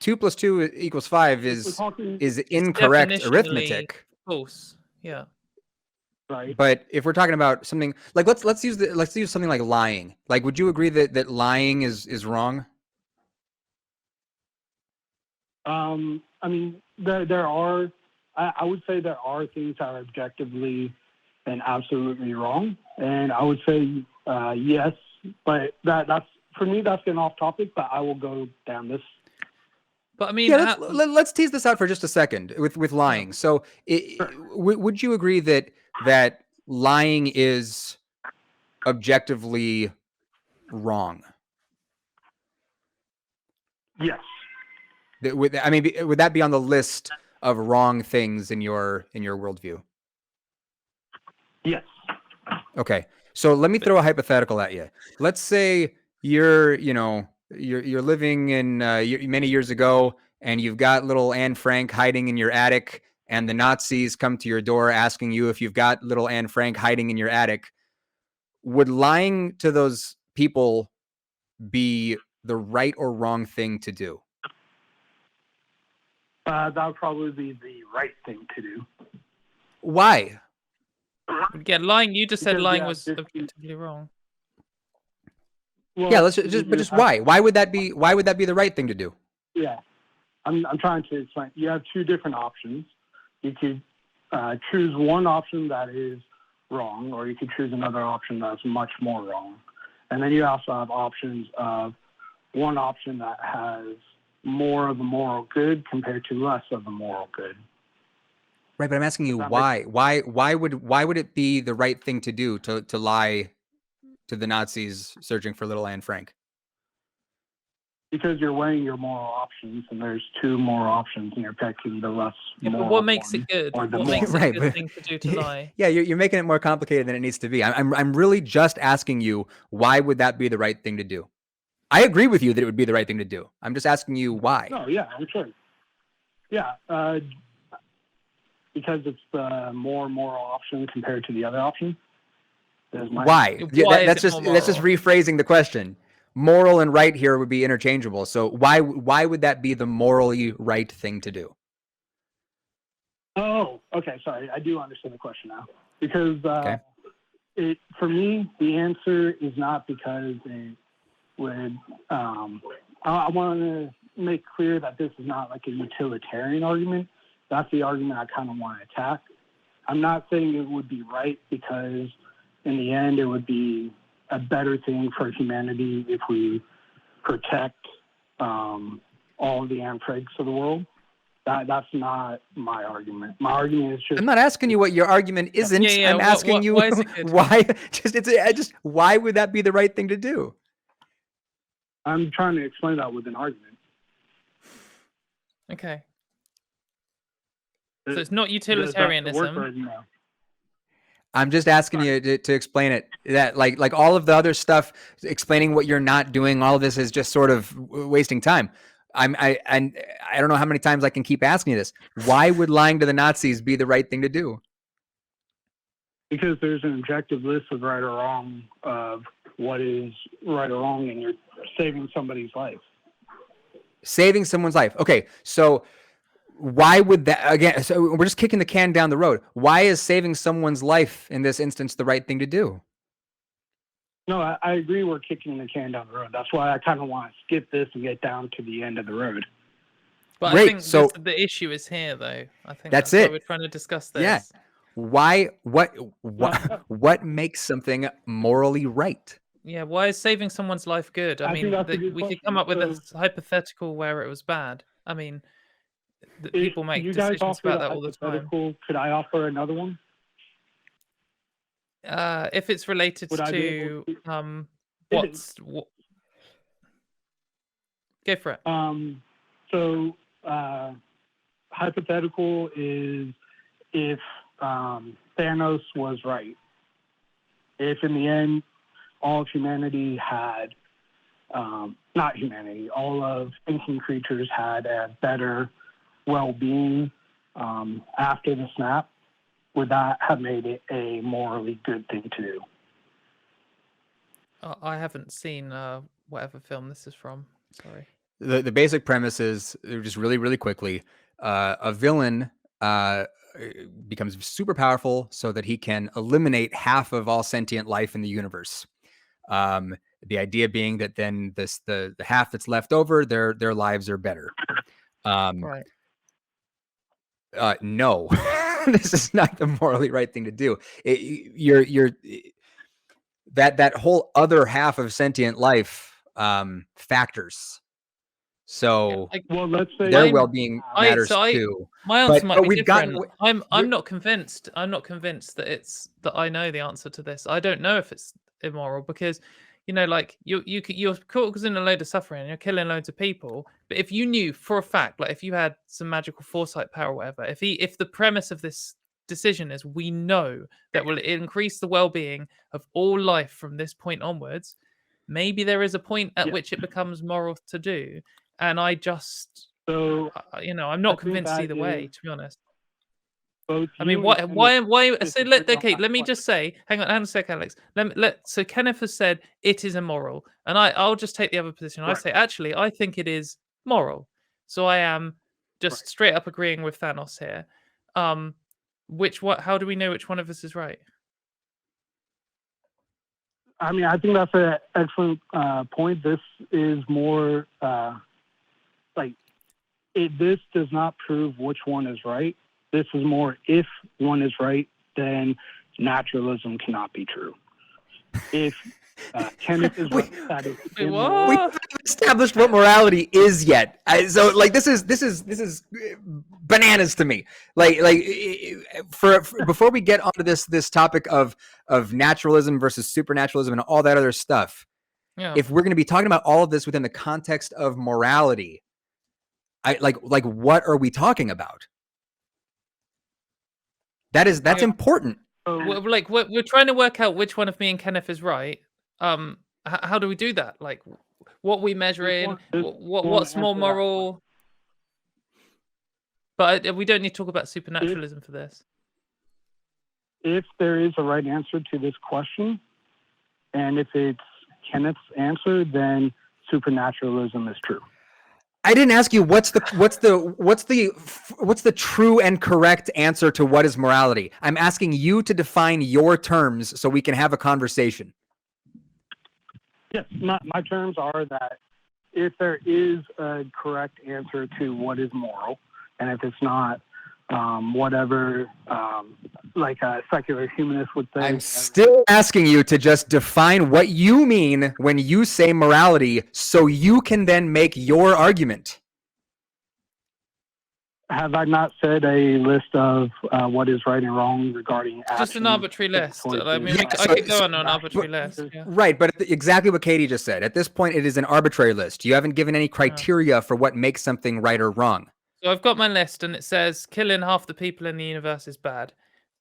2 plus 2 equals 5 is incorrect arithmetic. False. Yeah. Right. But if we're talking about something like let's use something like lying. Like, would you agree that lying is wrong? I mean, there are. I would say there are things that are objectively and absolutely wrong, and I would say yes. But that's for me. That's getting off topic. But I will go down this. But I mean, yeah, let's tease this out for just a second with lying. So, would you agree that lying is objectively wrong? Yes. Would that be on the list of wrong things in your worldview? Yes. Okay. So let me throw a hypothetical at you. Let's say you're living in many years ago, and you've got little Anne Frank hiding in your attic, and the Nazis come to your door asking you if you've got little Anne Frank hiding in your attic. Would lying to those people be the right or wrong thing to do? That would probably be the right thing to do. Why? Yeah, lying. You just said lying was objectively wrong. Well, yeah, just why? Why would that be the right thing to do? Yeah, I'm trying to explain. You have two different options. You could choose one option that is wrong, or you could choose another option that's much more wrong. And then you also have options of one option that has more of the moral good compared to less of the moral good. Right, but I'm asking you why. Why would it be the right thing to do to lie to the Nazis searching for little Anne Frank? Because you're weighing your moral options, and there's two moral options, and you're picking the less moral. But what makes it good? What makes it a good thing to do to lie? Yeah, you're making it more complicated than it needs to be. I'm really just asking you, why would that be the right thing to do? I agree with you that it would be the right thing to do. I'm just asking you why. No, yeah, I'm sure. Yeah, because it's the more moral option compared to the other option. Why? That's just rephrasing the question. Moral and right here would be interchangeable. So why would that be the morally right thing to do? Oh, okay. Sorry, I do understand the question now. Because for me, the answer is not because it would. I want to make clear that this is not like a utilitarian argument. That's the argument I kind of want to attack. I'm not saying it would be right because in the end it would be a better thing for humanity if we protect all of the Anne Franks of the world. That's not my argument. My argument is just... I'm not asking you what your argument isn't. Yeah, I'm asking you why is it good? why. Why would that be the right thing to do? I'm trying to explain that with an argument. Okay. So it's not utilitarianism. I'm just asking you to explain it. That like all of the other stuff, explaining what you're not doing, all of this is just sort of wasting time. I don't know how many times I can keep asking you this. Why would lying to the Nazis be the right thing to do? Because there's an objective list of right or wrong of what is right or wrong, and you're saving somebody's life. Saving someone's life. Okay, so why would that, again, so we're just kicking the can down the road. Why is saving someone's life in this instance the right thing to do? No, I agree we're kicking the can down the road. That's why I kind of want to skip this and get down to the end of the road. But I think the issue is here, though. I think that's it. Why we're trying to discuss this. Yeah. Why? What makes something morally right? Yeah. Why is saving someone's life good? I mean, we could come up with a hypothetical where it was bad. I mean, people make decisions about that all the time. Could I offer another one? If it's related to go for it. So hypothetical is if Thanos was right. If in the end all of humanity had not humanity, all of thinking creatures had a better well-being after the snap, would that have made it a morally good thing to do? I haven't seen whatever film this is from. Sorry. The basic premise is just really quickly, a villain becomes super powerful so that he can eliminate half of all sentient life in the universe. The idea being that then the half that's left over, their lives are better. Right. No, this is not the morally right thing to do. That whole other half of sentient life factors. So well, let's say their well-being matters too. My answer might be we've different. gotten. I'm not convinced. I'm not convinced that I know the answer to this. I don't know if it's immoral because, like you're causing a load of suffering and you're killing loads of people. But if you knew for a fact, like if you had some magical foresight power or whatever, if the premise of this decision is we know that will increase the well-being of all life from this point onwards, maybe there is a point at which it becomes moral to do. And I just, I'm not convinced either way, to be honest. I mean, why? So let me just say, hang on a sec, Alex. So Kenneth has said it is immoral, and I'll just take the other position. I say actually, I think it is moral. So I am just straight up agreeing with Thanos here. How do we know which one of us is right? I mean, I think that's an excellent point. This is more this does not prove which one is right. This is more if one is right, then naturalism cannot be true. If Kenneth is right, that is immoral. We haven't established what morality is yet. This is bananas to me. Before we get onto this topic of naturalism versus supernaturalism and all that other stuff, if we're going to be talking about all of this within the context of morality, what are we talking about? That's important. We're trying to work out which one of me and Kenneth is right. How do we do that? Like, what we measure in, what's more moral? But we don't need to talk about supernaturalism for this. If there is a right answer to this question, and if it's Kenneth's answer, then supernaturalism is true. I didn't ask you what's the true and correct answer to what is morality. I'm asking you to define your terms so we can have a conversation. Yes, my terms are that if there is a correct answer to what is moral, and if it's not whatever a secular humanist would say. I'm still asking you to just define what you mean when you say morality so you can then make your argument. Have I not said a list of what is right and wrong regarding just an arbitrary list? I mean, I could go on an arbitrary list. Yeah. Right, but exactly what Katy just said. At this point, it is an arbitrary list. You haven't given any criteria for what makes something right or wrong. So I've got my list, and it says killing half the people in the universe is bad.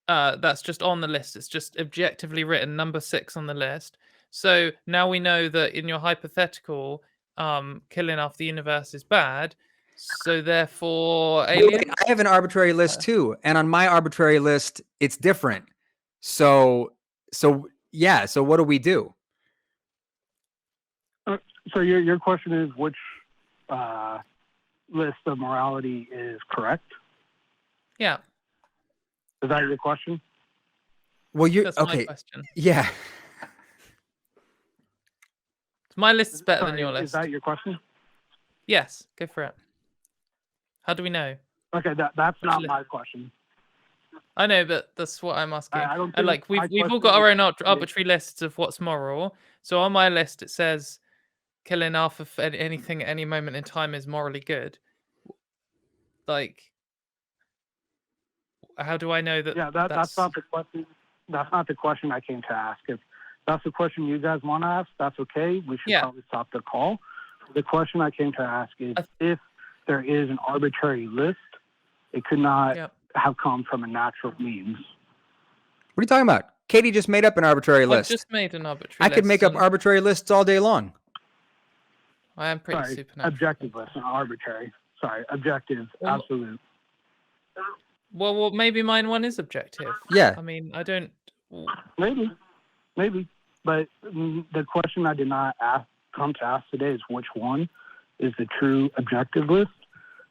That's just on the list. It's just objectively written, number 6 on the list. So now we know that in your hypothetical, killing half the universe is bad. So therefore, aliens. I have an arbitrary list too, and on my arbitrary list, it's different. So yeah. So what do we do? So your question is which list of morality is correct? Yeah. Is that your question? Well, That's okay. My question. Yeah. My list is better than your list. Is that your question? Yes. Go for it. How do we know? Okay, that's not my question. I know, but that's what I'm asking. I don't think we've all got our own arbitrary lists of what's moral. So on my list, it says killing half of anything at any moment in time is morally good. Like, how do I know that? Yeah, that's not the question. That's not the question I came to ask. If that's the question you guys want to ask, that's okay. We should probably stop the call. The question I came to ask is if there is an arbitrary list, it could not have come from a natural means. What are you talking about? Katy just made up an arbitrary list. I just made an arbitrary list. I could make up arbitrary lists all day long. I am pretty Sorry, supernatural. objectiveless, not arbitrary. Sorry, objective, absolute. Well, maybe mine one is objective. Yeah. I mean, I don't. Maybe. But the question I did not come to ask today is which one is the true objective list.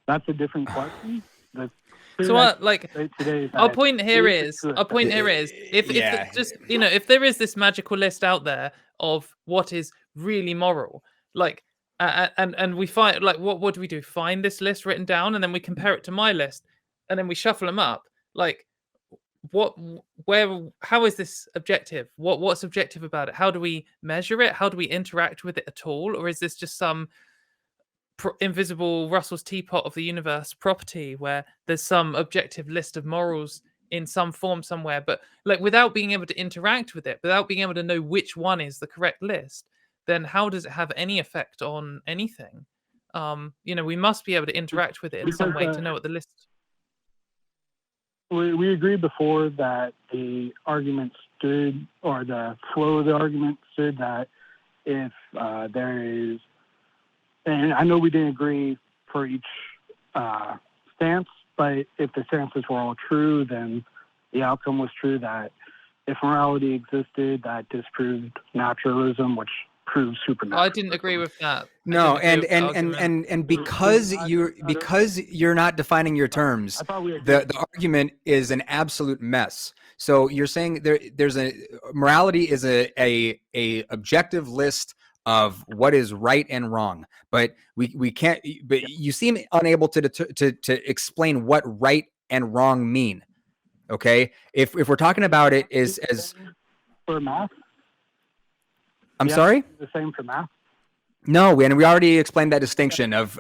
That's a different question. So what, like, our point here is, if just, you know, if there is this magical list out there of what is really moral, like, and we find, like, what do we do? Find this list written down, and then we compare it to my list, and then we shuffle them up. Like, how is this objective? What's objective about it? How do we measure it? How do we interact with it at all? Or is this just some invisible Russell's teapot of the universe property where there's some objective list of morals in some form somewhere, but like without being able to interact with it, without being able to know which one is the correct list, then how does it have any effect on anything? You know, we must be able to interact with it in some way to know what the list. We agreed before that the argument stood, or the flow of the argument stood, that if there is, and I know we didn't agree for each stance, but if the stances were all true, then the outcome was true, that if morality existed, that disproved naturalism, which proves supernatural. I didn't agree with that. No, and because you're not defining your terms, the argument is an absolute mess. So you're saying there's a morality is a objective list of what is right and wrong, but we can't. But you seem unable to explain what right and wrong mean. Okay, if we're talking about it as for math. I'm sorry? The same for math? No, and we already explained that distinction of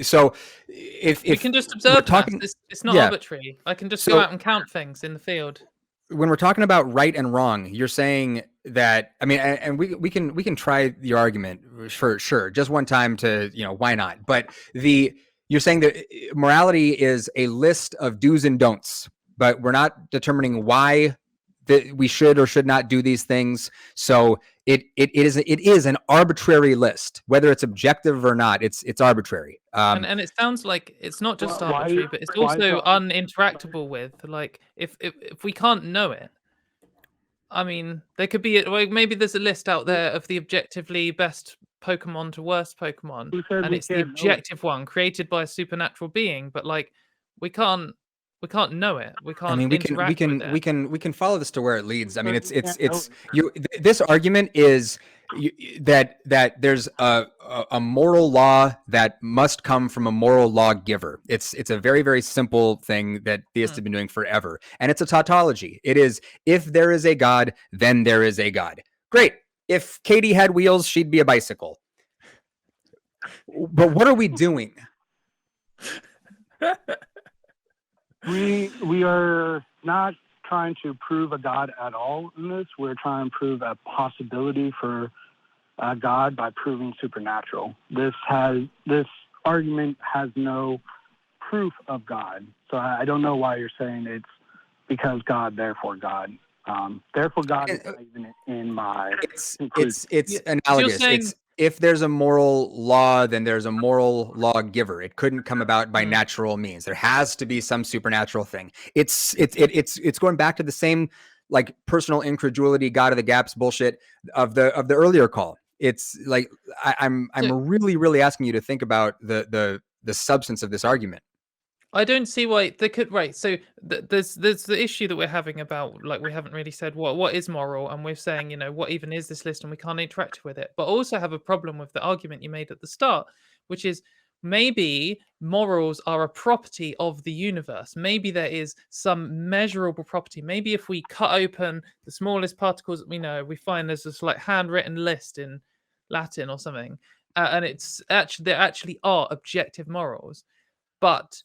so if you can just observe talking, it's not arbitrary. I can just go out and count things in the field. When we're talking about right and wrong, you're saying that, I mean, and we can try your argument for sure, just one time to, you know, why not? But you're saying that morality is a list of do's and don'ts, but we're not determining why that we should or should not do these things. So it is an arbitrary list, whether it's objective or not. It's arbitrary. And it sounds like it's not just arbitrary, but it's also uninteractable with. Like if we can't know it, I mean, there could be like maybe there's a list out there of the objectively best Pokemon to worst Pokemon, and it's the objective one created by a supernatural being. But like we can't know it. We can't. I mean, we can follow this to where it leads. I mean, it's you. This argument is that there's a moral law that must come from a moral lawgiver. It's a very, very simple thing that theists have been doing forever, and it's a tautology. It is, if there is a God, then there is a God. Great. If Katy had wheels, she'd be a bicycle. But what are we doing? We are not trying to prove a God at all in this. We're trying to prove a possibility for a God by proving supernatural. This argument has no proof of God. So I don't know why you're saying it's because God, therefore God. Therefore God is not even in my conclusion. It's analogous. It's, if there's a moral law, then there's a moral lawgiver. It couldn't come about by natural means. There has to be some supernatural thing. It's going back to the same like personal incredulity, God of the gaps bullshit of the earlier call. It's like I'm really, really asking you to think about the substance of this argument. I don't see why they could. Right. So there's the issue that we're having about, like, we haven't really said what is moral, and we're saying, you know, what even is this list, and we can't interact with it. But also have a problem with the argument you made at the start, which is maybe morals are a property of the universe. Maybe there is some measurable property. Maybe if we cut open the smallest particles that we know, we find there's this like handwritten list in Latin or something, and there actually are objective morals, but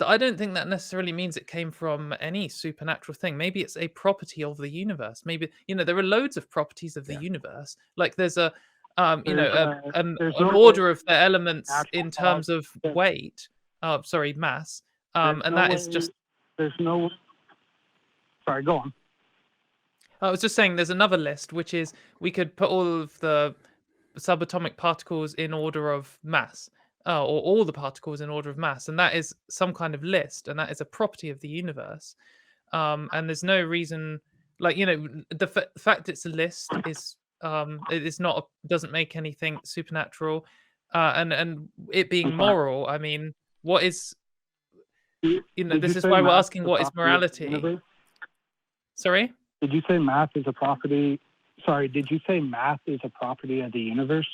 I don't think that necessarily means it came from any supernatural thing. Maybe it's a property of the universe. Maybe, you know, there are loads of properties of the universe. Like there's an order of the elements in terms of weight. Mass. And that is just. There's no. Sorry, go on. I was just saying there's another list, which is we could put all of the subatomic particles in order of mass, or all the particles in order of mass, and that is some kind of list, and that is a property of the universe. And there's no reason, like, the fact it's a list is it is not doesn't make anything supernatural, and it being moral. I mean, what is this is why we're asking what is morality. Sorry? Did you say math is a property? Sorry, did you say math is a property of the universe?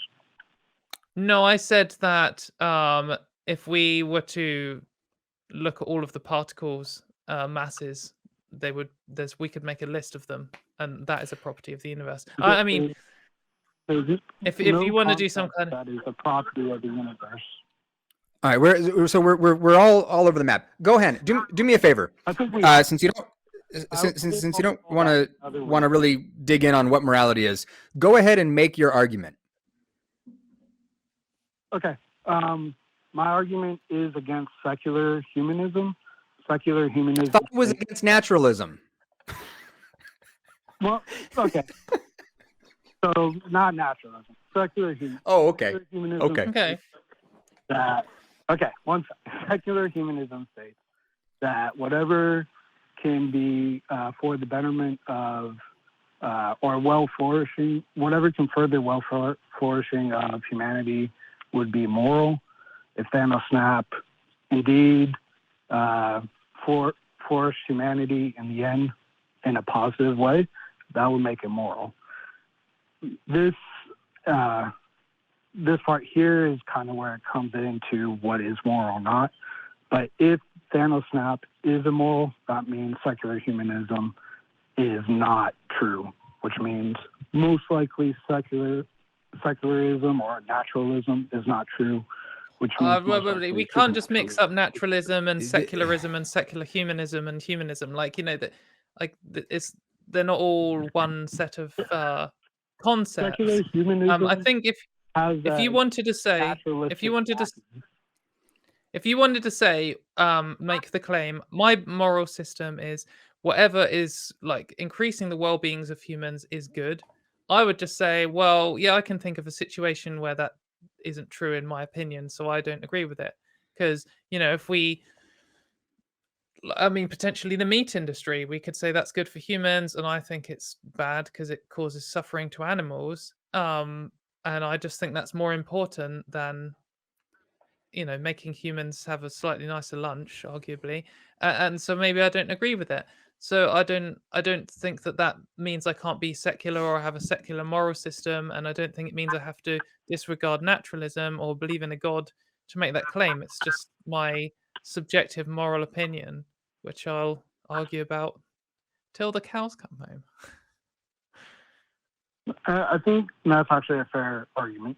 No, I said that if we were to look at all of the particles' masses, we could make a list of them, and that is a property of the universe. I mean, if you want to do some kind of, that is a property of the universe. All right, we're all over the map. Go ahead, do me a favor. Since you don't want to really dig in on what morality is, go ahead and make your argument. Okay. My argument is against secular humanism. Secular humanism. I thought it was against naturalism. Well, okay. So not naturalism. Secular humanism. Oh, okay. Secular humanism Okay. Secular humanism states that whatever can be for the betterment of or well flourishing, whatever can further well flourishing of humanity would be moral. If Thanos snap indeed flourish humanity in the end in a positive way, that would make it moral. This part here is kind of where it comes into what is moral or not. But if Thanos snap is immoral, that means secular humanism is not true, which means most likely secularism or naturalism is not true. Which means we can't just mix up naturalism and secularism and secular humanism and humanism. They're not all one set of concepts. Secular humanism. I think if you wanted to say, make the claim, my moral system is whatever is like increasing the well-beings of humans is good. I would just say, well, yeah, I can think of a situation where that isn't true in my opinion, so I don't agree with it. Because, potentially the meat industry, we could say that's good for humans, and I think it's bad because it causes suffering to animals. And I just think that's more important than, making humans have a slightly nicer lunch, arguably. And so maybe I don't agree with it. So I don't think that means I can't be secular or have a secular moral system, and I don't think it means I have to disregard naturalism or believe in a god to make that claim. It's just my subjective moral opinion, which I'll argue about till the cows come home. I think that's actually a fair argument.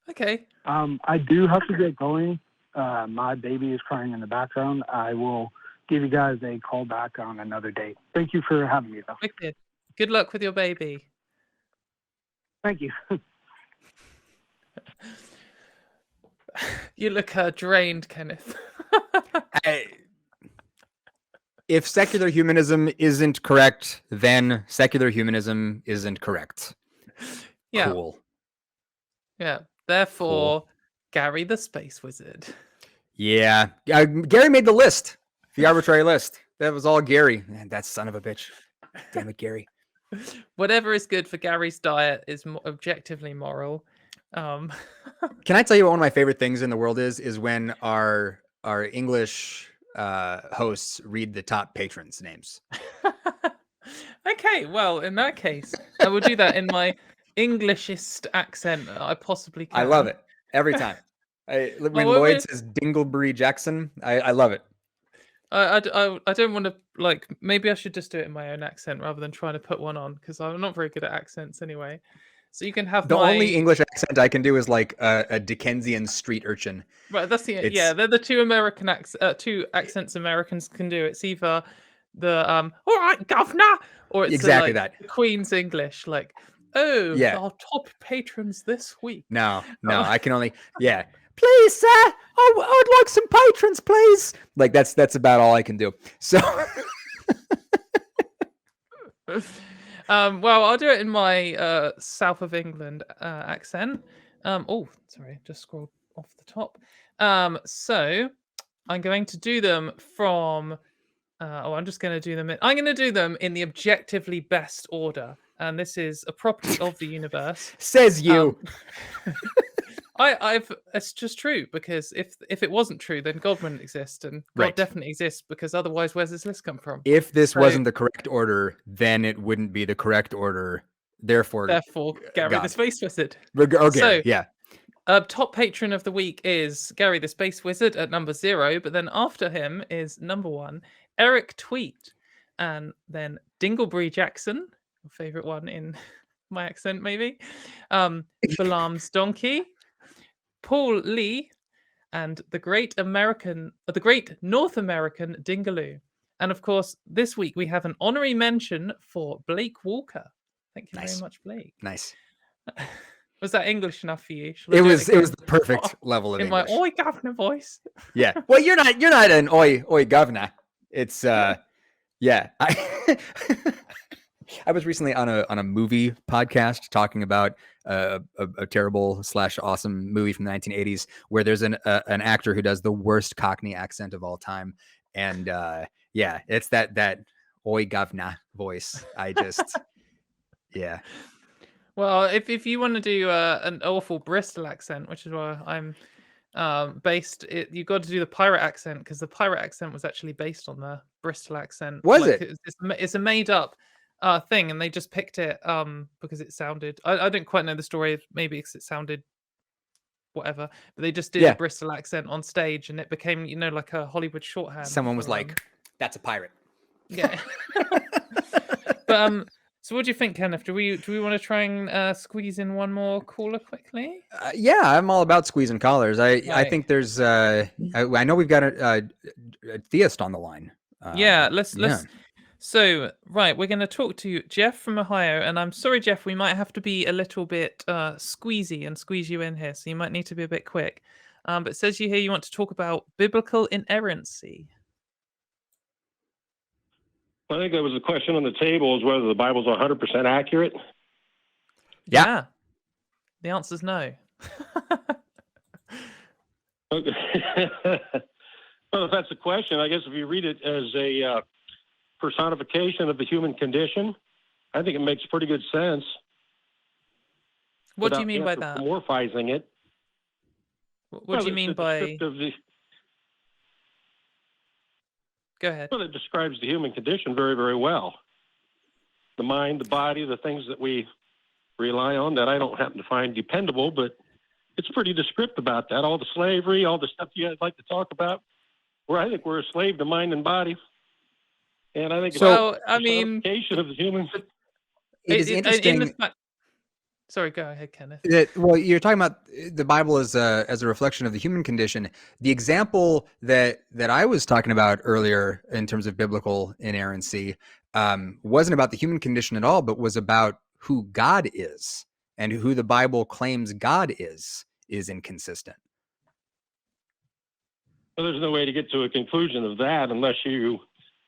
Okay. I do have to get going. My baby is crying in the background. I will give you guys a call back on another date. Thank you for having me, though. Wicked. Good luck with your baby. Thank you. You look drained, Kenneth. If secular humanism isn't correct, then secular humanism isn't correct. Yeah. Cool. Yeah. Therefore, Gary the Space Wizard. Yeah. Gary made the list. The arbitrary list. That was all Gary. Man, that son of a bitch. Damn it, Gary. Whatever is good for Gary's diet is objectively moral. Can I tell you what one of my favorite things in the world is when our English hosts read the top patrons' names. Okay, well, in that case, I will do that in my Englishest accent I possibly can. I love it every time. When Lloyd says Dinglebury Jackson, I love it. I don't want to, maybe I should just do it in my own accent rather than trying to put one on, because I'm not very good at accents anyway. So you can have the only English accent I can do is like a Dickensian street urchin. Right, that's they're the two accents Americans can do. It's either the all right, governor, or it's exactly that Queen's English, our top patrons this week. No, I can only please, sir. I would like some patrons, please. Like that's about all I can do. So, Well, I'll do it in my south of England accent. Oh, sorry, just scrolled off the top. So I'm going to do them from. I'm just going to do them. I'm going to do them in the objectively best order, and this is a property of the universe. Says you. It's just true, because if it wasn't true, then God wouldn't exist, and God Right. definitely exists, because otherwise, where's this list come from? If this So- wasn't the correct order, then it wouldn't be the correct order. Therefore, Gary God. the Space Wizard. Okay, So, yeah. Top patron of the week is Gary the Space Wizard at number 0, but then after him is number 1, Eric Tweet, and then Dinglebury Jackson, your favorite one in my accent, maybe. Balaam's Donkey, Paul Lee, and the great North American Dingaloo. And of course, this week we have an honorary mention for Blake Walker. Thank you very much, Blake. Nice. Was that English enough for you? Shall I It do was again? the perfect level of in English. my oi governor voice. Yeah. Well, you're not an oi governor. It's yeah. I was recently on a movie podcast talking about a terrible / awesome movie from the 1980s where there's an actor who does the worst Cockney accent of all time, and yeah, it's that oi governor voice. I just yeah. Well, if you want to do an awful Bristol accent, which is why I'm based, you've got to do the pirate accent, because the pirate accent was actually based on the Bristol accent. Was it? It's a made up thing, and they just picked it because it sounded. I don't quite know the story. Maybe because it sounded whatever, but they just did a Bristol accent on stage, and it became like a Hollywood shorthand. Someone was like, "That's a pirate." Yeah. But so what do you think, Kenneth? Do we want to try and squeeze in one more caller quickly? Yeah, I'm all about squeezing collars. I think there's I know we've got a theist on the line. Yeah, let's. So right, we're going to talk to Jeff from Ohio, and I'm sorry, Jeff, we might have to be a little bit squeezy and squeeze you in here, so you might need to be a bit quick. But it says you want to talk about biblical inerrancy. I think that was the question on the table, is whether the Bible's 100% accurate. Yeah. The answer's no. Okay. Well, if that's the question, I guess if you read it as a personification of the human condition, I think it makes pretty good sense. What do you mean by that? Anthropomorphizing it. What do you mean by... Go ahead. Well, it describes the human condition very, very well. The mind, the body, the things that we rely on that I don't happen to find dependable, but it's pretty descriptive about that. All the slavery, all the stuff you guys like to talk about, where I think we're a slave to mind and body. And I think it's a personification of the human. It is interesting. Sorry, go ahead, Kenneth. Well, you're talking about the Bible as a reflection of the human condition. The example that I was talking about earlier in terms of biblical inerrancy wasn't about the human condition at all, but was about who God is, and who the Bible claims God is inconsistent. Well, there's no way to get to a conclusion of that unless you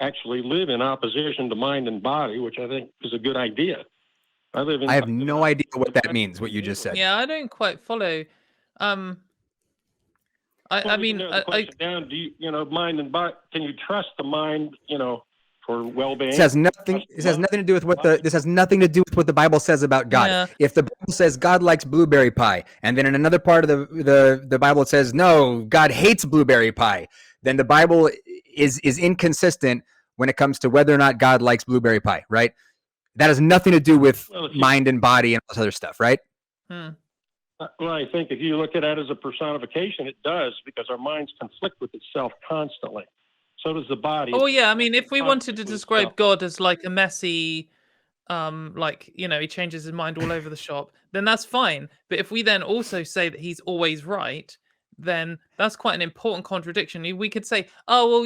actually live in opposition to mind and body, which I think is a good idea. I have no idea what that means, what you just said. Yeah, I don't quite follow. I mean, down, do you mind and body? Can you trust the mind, for well-being? This has nothing to do with what the Bible says about God. Yeah. If the Bible says God likes blueberry pie, and then in another part of the Bible it says no, God hates blueberry pie, then the Bible is inconsistent when it comes to whether or not God likes blueberry pie, right? That has nothing to do with mind and body and all this other stuff, right? Well, I think if you look at it as a personification, it does, because our minds conflict with itself constantly. So does the body. Oh yeah, I mean, if we wanted to describe God as like a messy, he changes his mind all over the shop, then that's fine. But if we then also say that he's always right, then that's quite an important contradiction. We could say, oh well,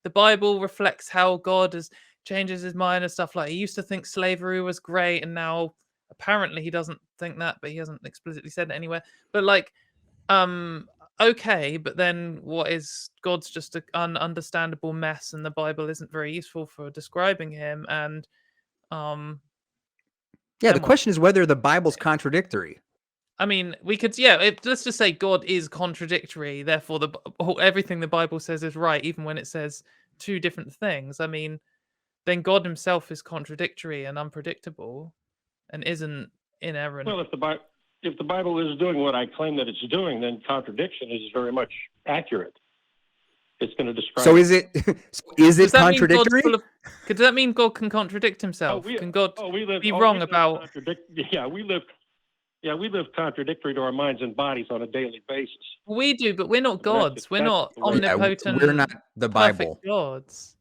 the Bible reflects how God changes his mind and stuff. Like, he used to think slavery was great, and now apparently he doesn't think that, but he hasn't explicitly said it anywhere. But okay, but then what is God's just an ununderstandable mess, and the Bible isn't very useful for describing him. And Yeah, the Then what? question is whether the Bible's contradictory. I mean, we could, let's just say God is contradictory. Therefore, everything the Bible says is right, even when it says two different things. I mean, then God himself is contradictory and unpredictable and isn't inerrant. Well, if the Bible is doing what I claim that it's doing, then contradiction is very much accurate. It's going to describe. So is it contradictory? Does that mean God can contradict himself? Can God be wrong about? We live contradictory to our minds and bodies on a daily basis. We do, but we're not gods. We're not omnipotent. We're not the Bible. Perfect gods.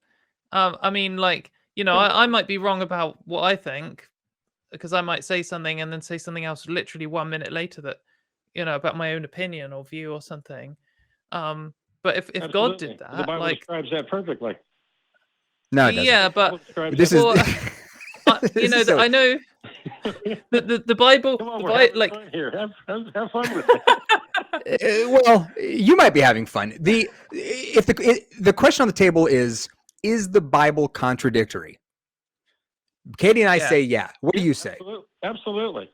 I mean, like, I might be wrong about what I think, because I might say something and then say something else literally 1 minute later that, about my own opinion or view or something. But if God did that, the Bible describes that perfectly. No, it doesn't. Yeah, but this is. I know the Bible. Come on, we're having fun here. Have fun with it. Well, you might be having fun. The question on the table is the Bible contradictory? Katie and I say yeah. What do you say? Absolutely.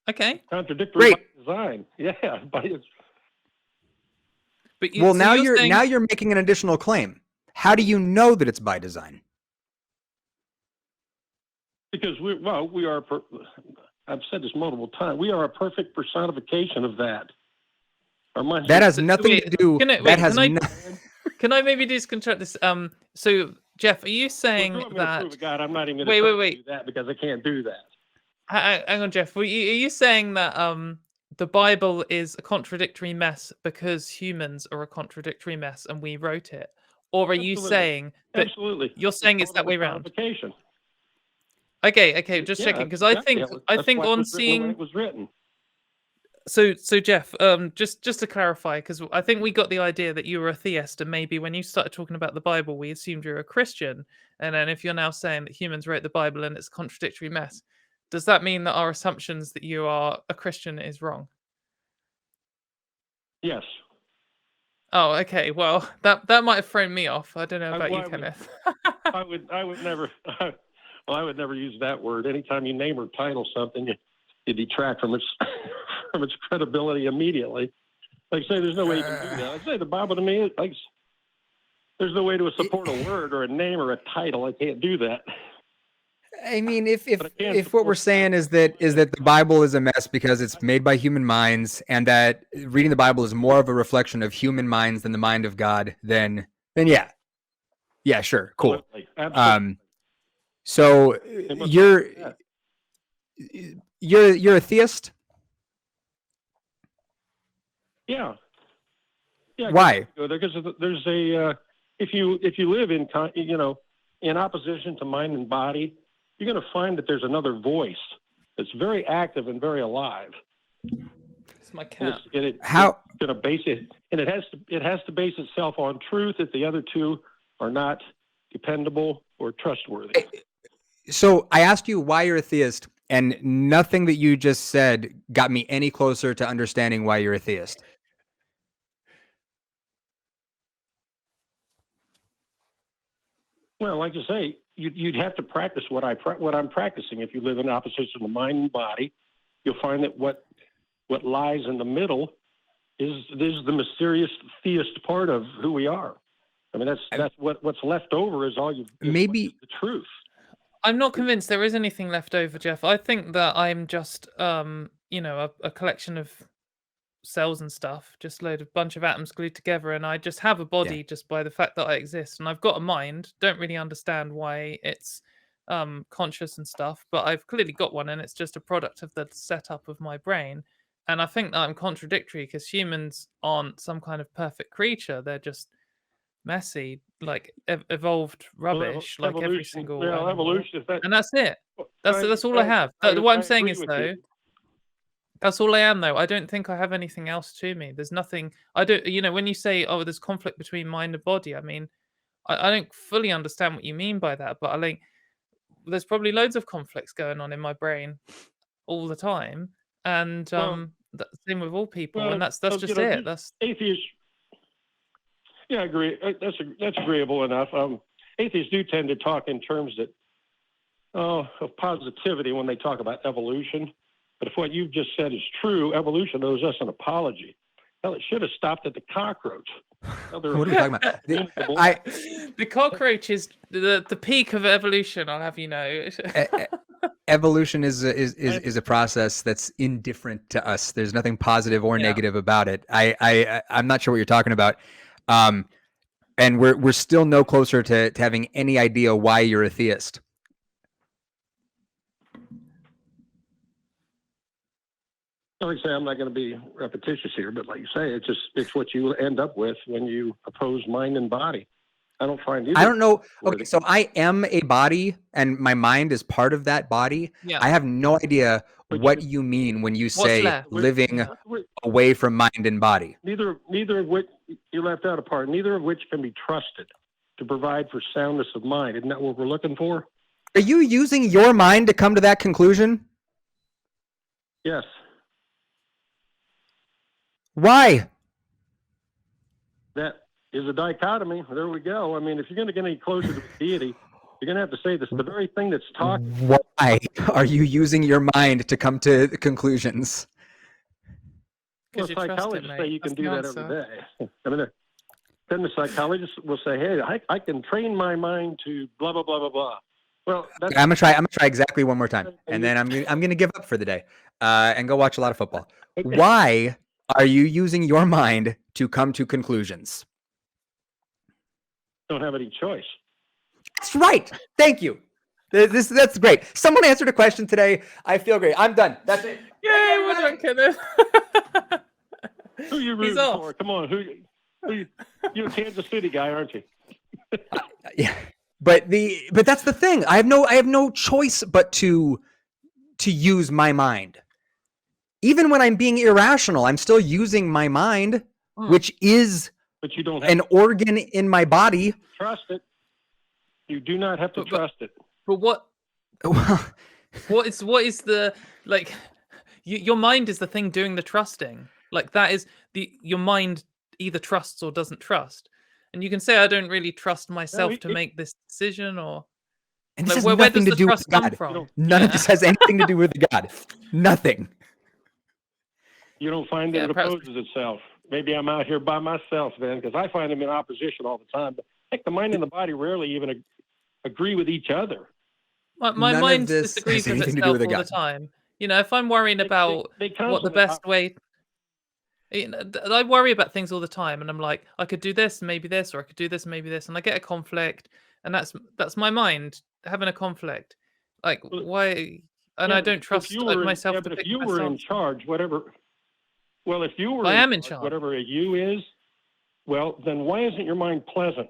Okay. Contradictory by design. Yeah. Now you're making an additional claim. How do you know that it's by design? Because we are. I've said this multiple times. We are a perfect personification of that. Our minds. That has nothing to do. Can I maybe disconstruct this? So Jeff, are you saying that? Prove God, I'm not even going to do that because I can't do that. Hang on, Jeff. Are you saying that the Bible is a contradictory mess because humans are a contradictory mess and we wrote it? Or are you saying that you're saying it's that way around? Okay, just checking, because I think on seeing it was written. So Jeff, just to clarify, because I think we got the idea that you were a theist, and maybe when you started talking about the Bible, we assumed you're a Christian. And then if you're now saying that humans wrote the Bible and it's a contradictory mess, does that mean that our assumptions that you are a Christian is wrong? Yes. Oh, okay. Well, that might have thrown me off. I don't know about you, Kenneth. I would never. Well, I would never use that word. Anytime you name or title something, you detract from its from its credibility immediately. Like I say, there's no way you can do that. I say the Bible to me, there's no way to support a word or a name or a title. I can't do that. I mean, if what we're saying is that the Bible is a mess because it's made by human minds, and that reading the Bible is more of a reflection of human minds than the mind of God, then yeah, sure, cool. Absolutely. So you're a theist? Yeah. Why? Because there's a if you live in opposition to mind and body, you're going to find that there's another voice that's very active and very alive. It's my cat. How going to base it, and it has to base itself on truth if the other two are not dependable or trustworthy. So I asked you why you're a theist, and nothing that you just said got me any closer to understanding why you're a theist. Well, like you say, you'd have to practice what I'm practicing. If you live in opposition to mind and body, you'll find that what lies in the middle is the mysterious theist part of who we are. I mean, that's what's left over is all maybe the truth. I'm not convinced there is anything left over, Jeff. I think that I'm just, a collection of cells and stuff, just a bunch of atoms glued together, and I just have a body just by the fact that I exist, and I've got a mind. Don't really understand why it's conscious and stuff, but I've clearly got one, and it's just a product of the setup of my brain. And I think that I'm contradictory because humans aren't some kind of perfect creature. They're just messy, like evolved rubbish, like every single evolution. And that's it. That's all I have. What I'm saying is, though, that's all I am, though. I don't think I have anything else to me. There's nothing. I don't. When you say, "Oh, there's conflict between mind and body," I mean, I don't fully understand what you mean by that. But I think there's probably loads of conflicts going on in my brain all the time, and the same with all people. And that's just it. That's atheists. Yeah, I agree. That's agreeable enough. Atheists do tend to talk in terms that of positivity when they talk about evolution. But if what you've just said is true, evolution owes us an apology. Hell, it should have stopped at the cockroach. What are we talking about? The cockroach is the peak of evolution. I'll have you know. Evolution is a process that's indifferent to us. There's nothing positive or negative about it. I'm not sure what you're talking about, and we're still no closer to having any idea why you're a theist. Like I say, I'm not going to be repetitious here, but like you say, it's what you end up with when you oppose mind and body. I don't find either. I don't know. Okay, so I am a body, and my mind is part of that body. Yeah. I have no idea what you mean when you say left? living away from mind and body. Neither of which you left out a part. Neither of which can be trusted to provide for soundness of mind. Isn't that what we're looking for? Are you using your mind to come to that conclusion? Yes. Why? That is a dichotomy. There we go. I mean, if you're going to get any closer to deity, you're going to have to say this. The very thing that's talking. Why are you using your mind to come to conclusions? Well, psychologists say you can do that every day. I mean, then the psychologist will say, "Hey, I can train my mind to blah blah blah blah blah." Well, that's, I'm gonna try exactly one more time, and then I'm gonna give up for the day and go watch a lot of football. Why are you using your mind to come to conclusions? Don't have any choice. That's right. Thank you. That's great. Someone answered a question today. I feel great. I'm done. That's it. Yay, well done, Kenneth. Who are you rooting for? Come on, you're a Kansas City guy, aren't you? Yeah, but that's the thing. I have no choice but to use my mind. Even when I'm being irrational, I'm still using my mind, which is but you don't an organ in my body. Trust it. You do not have to trust it. But what is the like? Your mind is the thing doing the trusting. Like that is your mind either trusts or doesn't trust. And you can say I don't really trust myself to make this decision, or and this like, has where nothing does to do trust with God. come from? None of this has anything to do with God. Nothing. You don't find that it opposes itself. Maybe I'm out here by myself then, because I find them in opposition all the time. But heck, the mind and the body rarely even agree with each other. My mind disagrees with itself all the time. You know, if I'm worrying about what the best way, you know, I worry about things all the time, and I'm like, I could do this, maybe this, or I could do this, maybe this, and I get a conflict, and that's my mind having a conflict. Like why? And I don't trust myself. Yeah, but if you were in charge, whatever. Well, if you were I am in charge, whatever a you is, well, then why isn't your mind pleasant?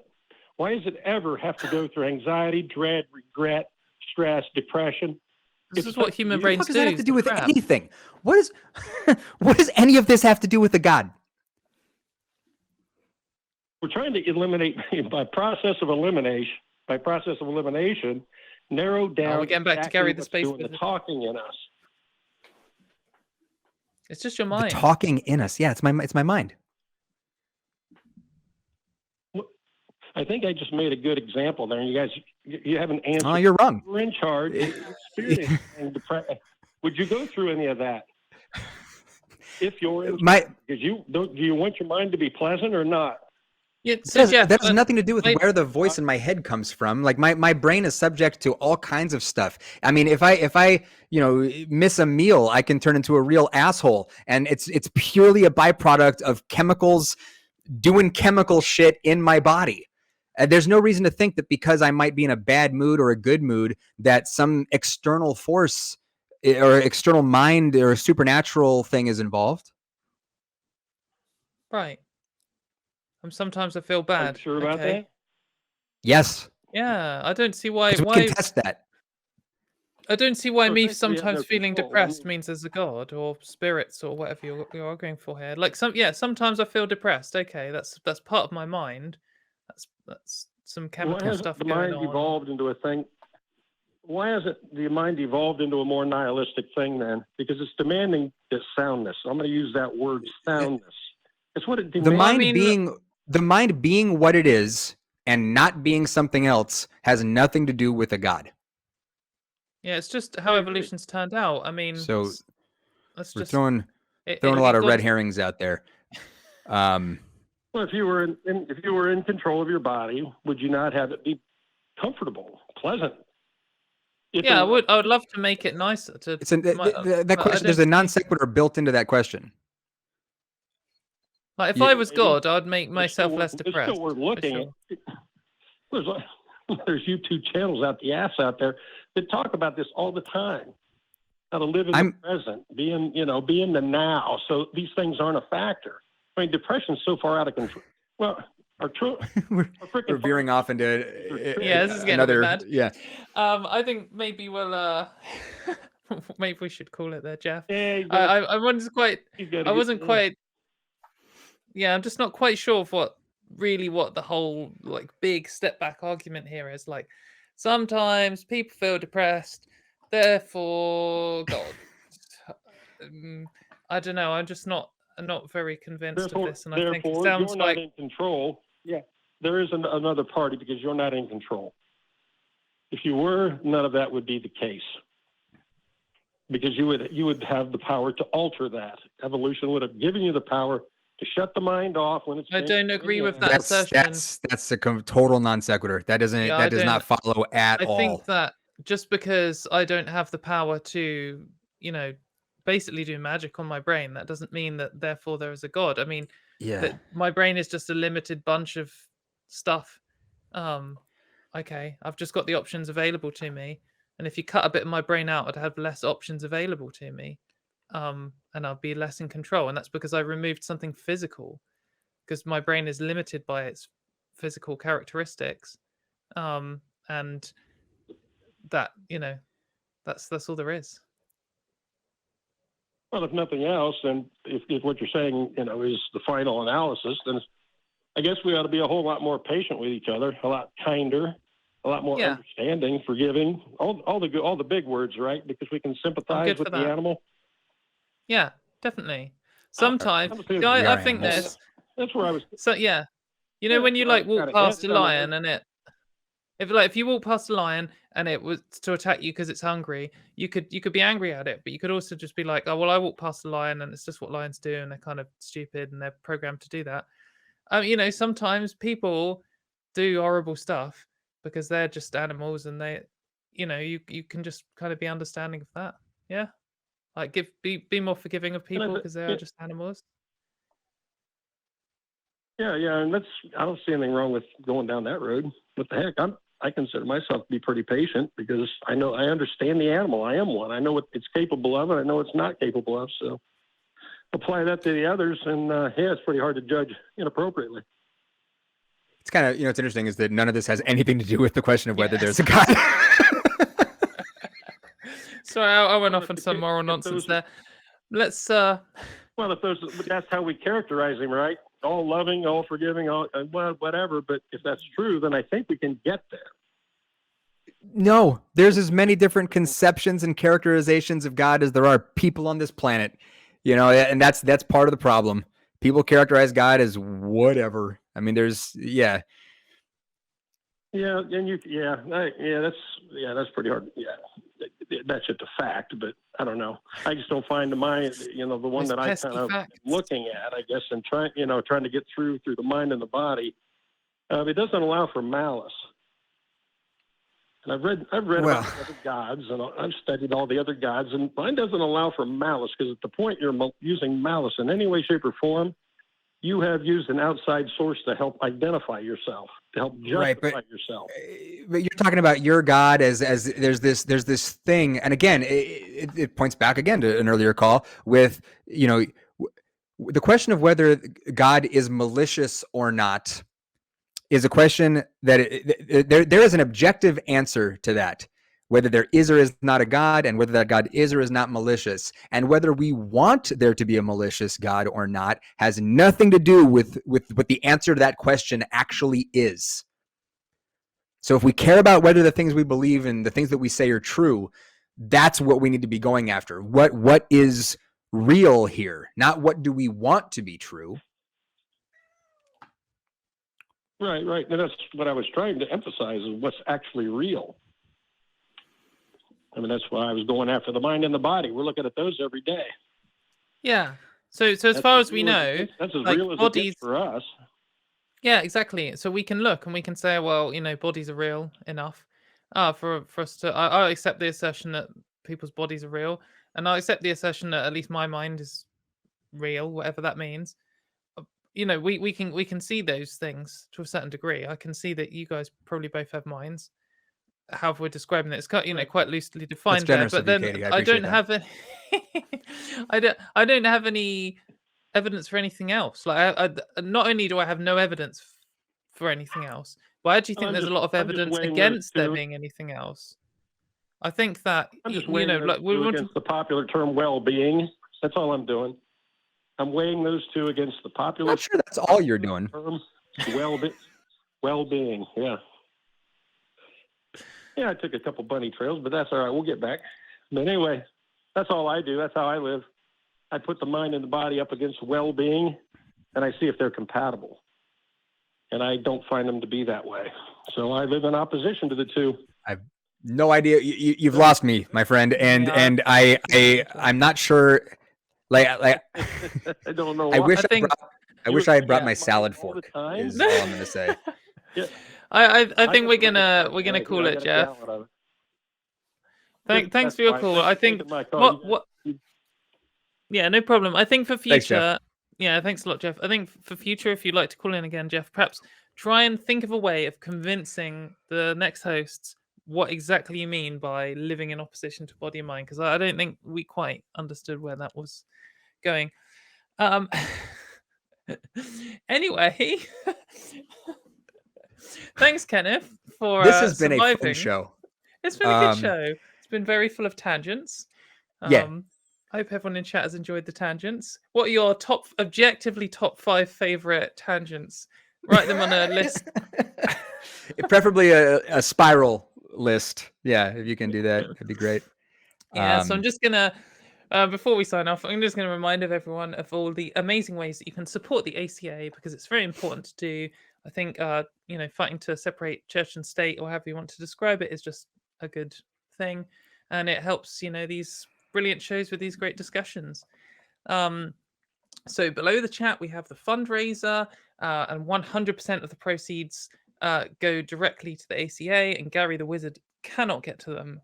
Why does it ever have to go through anxiety, dread, regret, stress, depression? This is what human brains do. What does that have to do with anything? What does any of this have to do with the God? We're trying to eliminate by process of elimination, narrow down. We're getting back to Gary the space the talking in us. It's just your mind. The talking in us. Yeah, it's my mind. I think I just made a good example there. And you guys, you haven't answered. Oh, you're wrong. You're in charge. Would you go through any of that? If you're in charge, because do you want your mind to be pleasant or not? Yeah, that has nothing to do with where the voice in my head comes from. Like my brain is subject to all kinds of stuff. I mean, if I miss a meal, I can turn into a real asshole, and it's purely a byproduct of chemicals doing chemical shit in my body. There's no reason to think that because I might be in a bad mood or a good mood that some external force or external mind or supernatural thing is involved. Right. Sometimes I feel bad. Are you sure about that? Yes. Yeah, I don't see why. We can test that. I don't see why me sometimes feeling depressed means there's a god or spirits or whatever you're arguing for here. Like sometimes I feel depressed. Okay, that's part of my mind. That's some chemical stuff going on. Why has the mind evolved into a thing? Why hasn't the mind evolved into a more nihilistic thing then? Because it's demanding this soundness. I'm going to use that word, soundness. It's what it demands. The mind being what it is and not being something else has nothing to do with a god. Yeah, it's just how evolution's turned out. I mean, So that's we're just throwing a lot of red God- herrings out there. Well, if you were in control of your body, would you not have it be comfortable, pleasant? Yeah, I would love to make it nicer. That question. There's a non sequitur built into that question. Like if I was God, I'd make myself less depressed. It's still worth looking at. There's YouTube channels out there that talk about this all the time. How to live in the present, be in the now. So these things aren't a factor. I mean, depression's so far out of control. Well, we're veering off into this is getting another. a bit mad. Yeah. I think maybe we'll maybe we should call it there, Jeff. Yeah, I wasn't quite. Yeah, I'm just not quite sure of what the whole like big step back argument here is. Like, sometimes people feel depressed, therefore God. I don't know. I'm just not very convinced of this, and I think it sounds you're like not in control. Yeah, there is another party because you're not in control. If you were, none of that would be the case, because you would have the power to alter that. Evolution would have given you the power to shut the mind off when it's. I don't agree with that assertion. That's a total non sequitur. That does not follow at all. I think that just because I don't have the power to, basically do magic on my brain, that doesn't mean that therefore there is a God. I mean, that my brain is just a limited bunch of stuff. Okay, I've just got the options available to me, and if you cut a bit of my brain out, I'd have less options available to me. And I'll be less in control. And that's because I removed something physical, because my brain is limited by its physical characteristics. And that, that's all there is. Well, if nothing else, then if what you're saying, is the final analysis, then I guess we ought to be a whole lot more patient with each other, a lot kinder, a lot more understanding, forgiving, all the big words, right? Because we can sympathize with the animal. Yeah, definitely. Sometimes I think that's where I was. So yeah, when you like walk past a lion and if you walk past a lion and it was to attack you because it's hungry, you could be angry at it, but you could also just be like, oh well, I walk past a lion and it's just what lions do and they're kind of stupid and they're programmed to do that. Sometimes people do horrible stuff because they're just animals and they, you can just kind of be understanding of that. Yeah. Like be more forgiving of people because they are just animals. Yeah, and I don't see anything wrong with going down that road. What the heck? I consider myself to be pretty patient because I understand the animal. I am one. I know what it's capable of, and I know it's not capable of. So apply that to the others, and it's pretty hard to judge inappropriately. It's kind of it's interesting is that none of this has anything to do with the question of whether there's a God. Sorry, I went off on some moral nonsense there. Let's. Well, that's how we characterize him, right? All loving, all forgiving, all whatever. But if that's true, then I think we can get there. No, there's as many different conceptions and characterizations of God as there are people on this planet. And that's part of the problem. People characterize God as whatever. I mean, there's Yeah, and that's pretty hard. Yeah, that's just a fact, but I don't know. I just don't find the mind, the one that I kind of looking at, I guess, and trying to get through the mind and the body. It doesn't allow for malice. And I've read about the other gods, and I've studied all the other gods, and mine doesn't allow for malice because at the point you're using malice in any way, shape, or form, you have used an outside source to help identify yourself, to help justify yourself. But you're talking about your God as there's this thing, and again, it points back again to an earlier call with the question of whether God is malicious or not is a question that there is an objective answer to that. Whether there is or is not a God, and whether that God is or is not malicious, and whether we want there to be a malicious God or not, has nothing to do with what the answer to that question actually is. So if we care about whether the things we believe and the things that we say are true, that's what we need to be going after. What is real here? Not what do we want to be true. Right. And that's what I was trying to emphasize is what's actually real. I mean, that's why I was going after the mind and the body. We're looking at those every day. Yeah. So as That's far as as we real know, that's as like real as it bodies. gets for us. Yeah, exactly. So we can look and we can say, well, bodies are real enough. For us to, I accept the assertion that people's bodies are real, and I accept the assertion that at least my mind is real, whatever that means. We can see those things to a certain degree. I can see that you guys probably both have minds. How we're describing it, it's quite loosely defined there. generous But of you, then Katie. I I don't appreciate that. have any. I don't have any evidence for anything else. Like, not only do I have no evidence for anything else, but I actually think there's a lot of I'm just evidence weighing those against there two. being anything else. I think that I'm just weighing those like two against the popular term well-being. That's all I'm doing. I'm weighing those two against the popular. I'm not sure that's all you're doing. Term well-being. Yeah. Yeah, I took a couple bunny trails, but that's all right. We'll get back. But anyway, that's all I do. That's how I live. I put the mind and the body up against well-being, and I see if they're compatible. And I don't find them to be that way. So I live in opposition to the two. I've no idea. You've lost me, my friend, and I'm not sure. Like I don't know. I wish I had brought my salad fork. Is all I'm going to say. Yeah. I think we're gonna call it, Jeff. Thanks for your call. I think what yeah, no problem. I think for future, thanks a lot, Jeff. I think for future, if you'd like to call in again, Jeff, perhaps try and think of a way of convincing the next hosts what exactly you mean by living in opposition to body and mind, because I don't think we quite understood where that was going. Anyway. Thanks, Kenneth, for this has been surviving. a fun show. It's been a good show. It's been very full of tangents. Yeah. I hope everyone in chat has enjoyed the tangents. What are your objectively top 5 favorite tangents? Write them on a list. Preferably a spiral list. Yeah, if you can do that, that'd be great. Yeah, so I'm just gonna before we sign off, I'm just going to remind everyone of all the amazing ways that you can support the ACA, because it's very important to do. I think, fighting to separate church and state, or however you want to describe it, is just a good thing. And it helps, these brilliant shows with these great discussions. So below the chat, we have the fundraiser, and 100% of the proceeds go directly to the ACA, and Gary the Wizard cannot get to them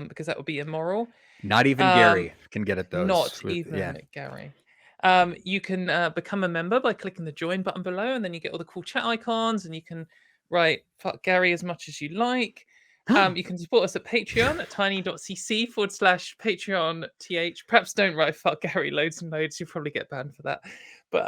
because that would be immoral. Not even Gary can get at those. Not even Gary. You can become a member by clicking the join button below, and then you get all the cool chat icons, and you can write fuck Gary as much as you like. You can support us at Patreon at tiny.cc/Patreon.th. Perhaps don't write fuck Gary loads and loads. You'll probably get banned for that. But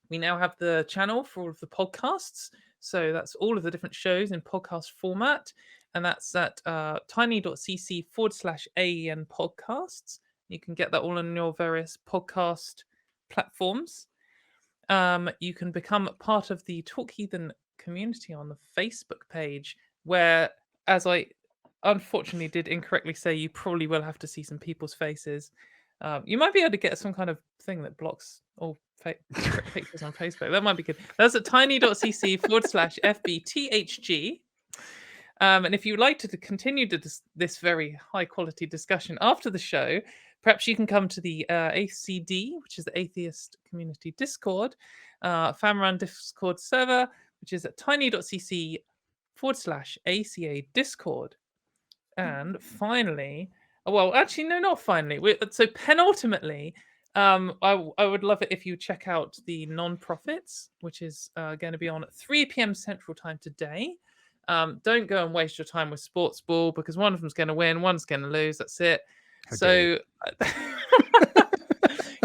we now have the channel for all of the podcasts. So that's all of the different shows in podcast format. And that's at tiny.cc/AEN podcasts. You can get that all on your various podcast platforms. You can become part of the Talk Heathen community on the Facebook page, where, as I unfortunately did incorrectly say, you probably will have to see some people's faces. You might be able to get some kind of thing that blocks all pictures on Facebook. That might be good. That's at tiny.cc/FBTHG. And if you'd like to continue this very high quality discussion after the show, perhaps you can come to the ACD, which is the Atheist Community Discord, fan-run Discord server, which is at tiny.cc/ACA Discord. And finally, well, actually, no, not finally. So penultimately, I would love it if you check out the non-profits, which is going to be on at 3 p.m. Central Time today. Don't go and waste your time with sports ball, because one of them's going to win, one's going to lose. That's it. So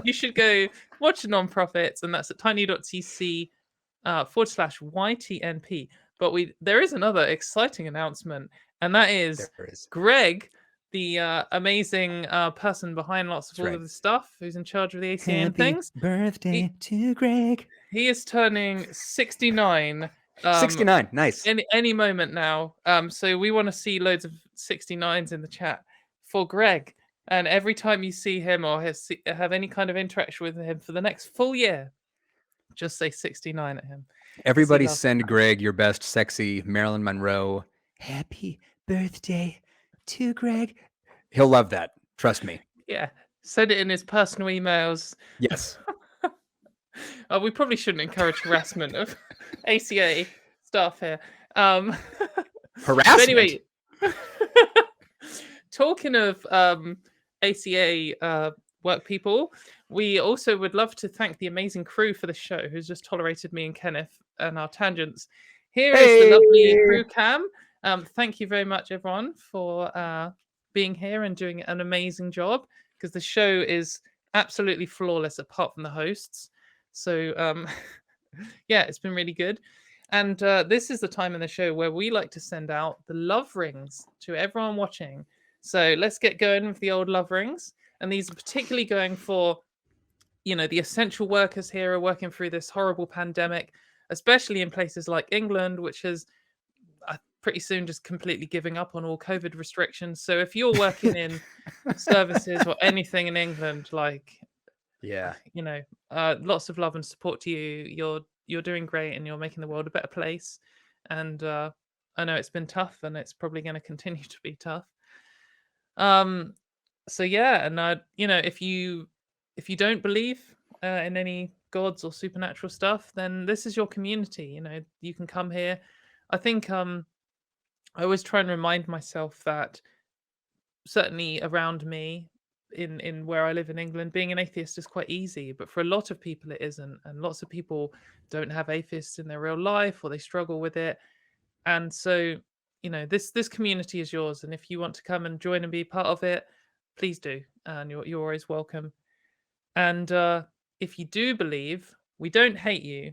you should go watch the non-profits, and that's at tiny.cc/YTNP. But there is another exciting announcement, and that is Greg, the amazing person behind lots of all of the stuff, who's in charge of the ACA and things. Birthday to Greg. He is turning 69. 69, nice. Any moment now. So we want to see loads of 69s in the chat for Greg. And every time you see him or have any kind of interaction with him for the next full year, just say 69 at him. Everybody send Greg your best sexy Marilyn Monroe happy birthday to Greg. He'll love that. Trust me. Yeah. Send it in his personal emails. Yes. We probably shouldn't encourage harassment of ACA staff here. Harassment? But anyway, talking of ACA work people, we also would love to thank the amazing crew for the show who's just tolerated me and Kenneth and our tangents. Here is the lovely crew cam. Thank you very much, everyone, for being here and doing an amazing job, because the show is absolutely flawless apart from the hosts. So, yeah, it's been really good. And this is the time in the show where we like to send out the love rings to everyone watching. So let's get going with the old love rings. And these are particularly going for, you know, the essential workers here are working through this horrible pandemic, especially in places like England, which is pretty soon just completely giving up on all COVID restrictions. So if you're working in services or anything in England, like, yeah, you know, lots of love and support to you. You're doing great and you're making the world a better place. And I know it's been tough and it's probably going to continue to be tough. So yeah, and you know, if you don't believe in any gods or supernatural stuff, then this is your community. You know, you can come here. I think I always try and remind myself that certainly around me in where I live in England, being an atheist is quite easy, but for a lot of people it isn't, and lots of people don't have atheists in their real life or they struggle with it. And so, you know, this community is yours, and if you want to come and join and be part of it, please do, and you're always welcome. And if you do believe, we don't hate you.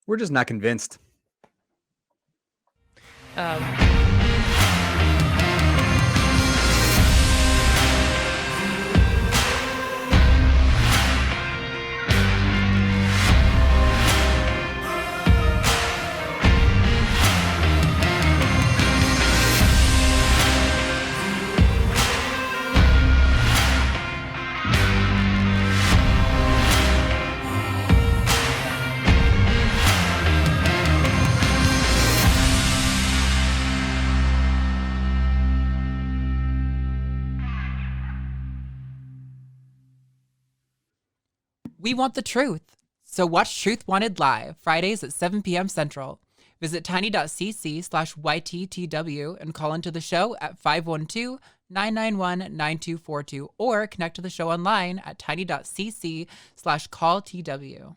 We're just not convinced. We want the truth. So watch Truth Wanted live, Fridays at 7 p.m. Central. Visit tiny.cc/YTTW and call into the show at 512-991-9242 or connect to the show online at tiny.cc/calltw.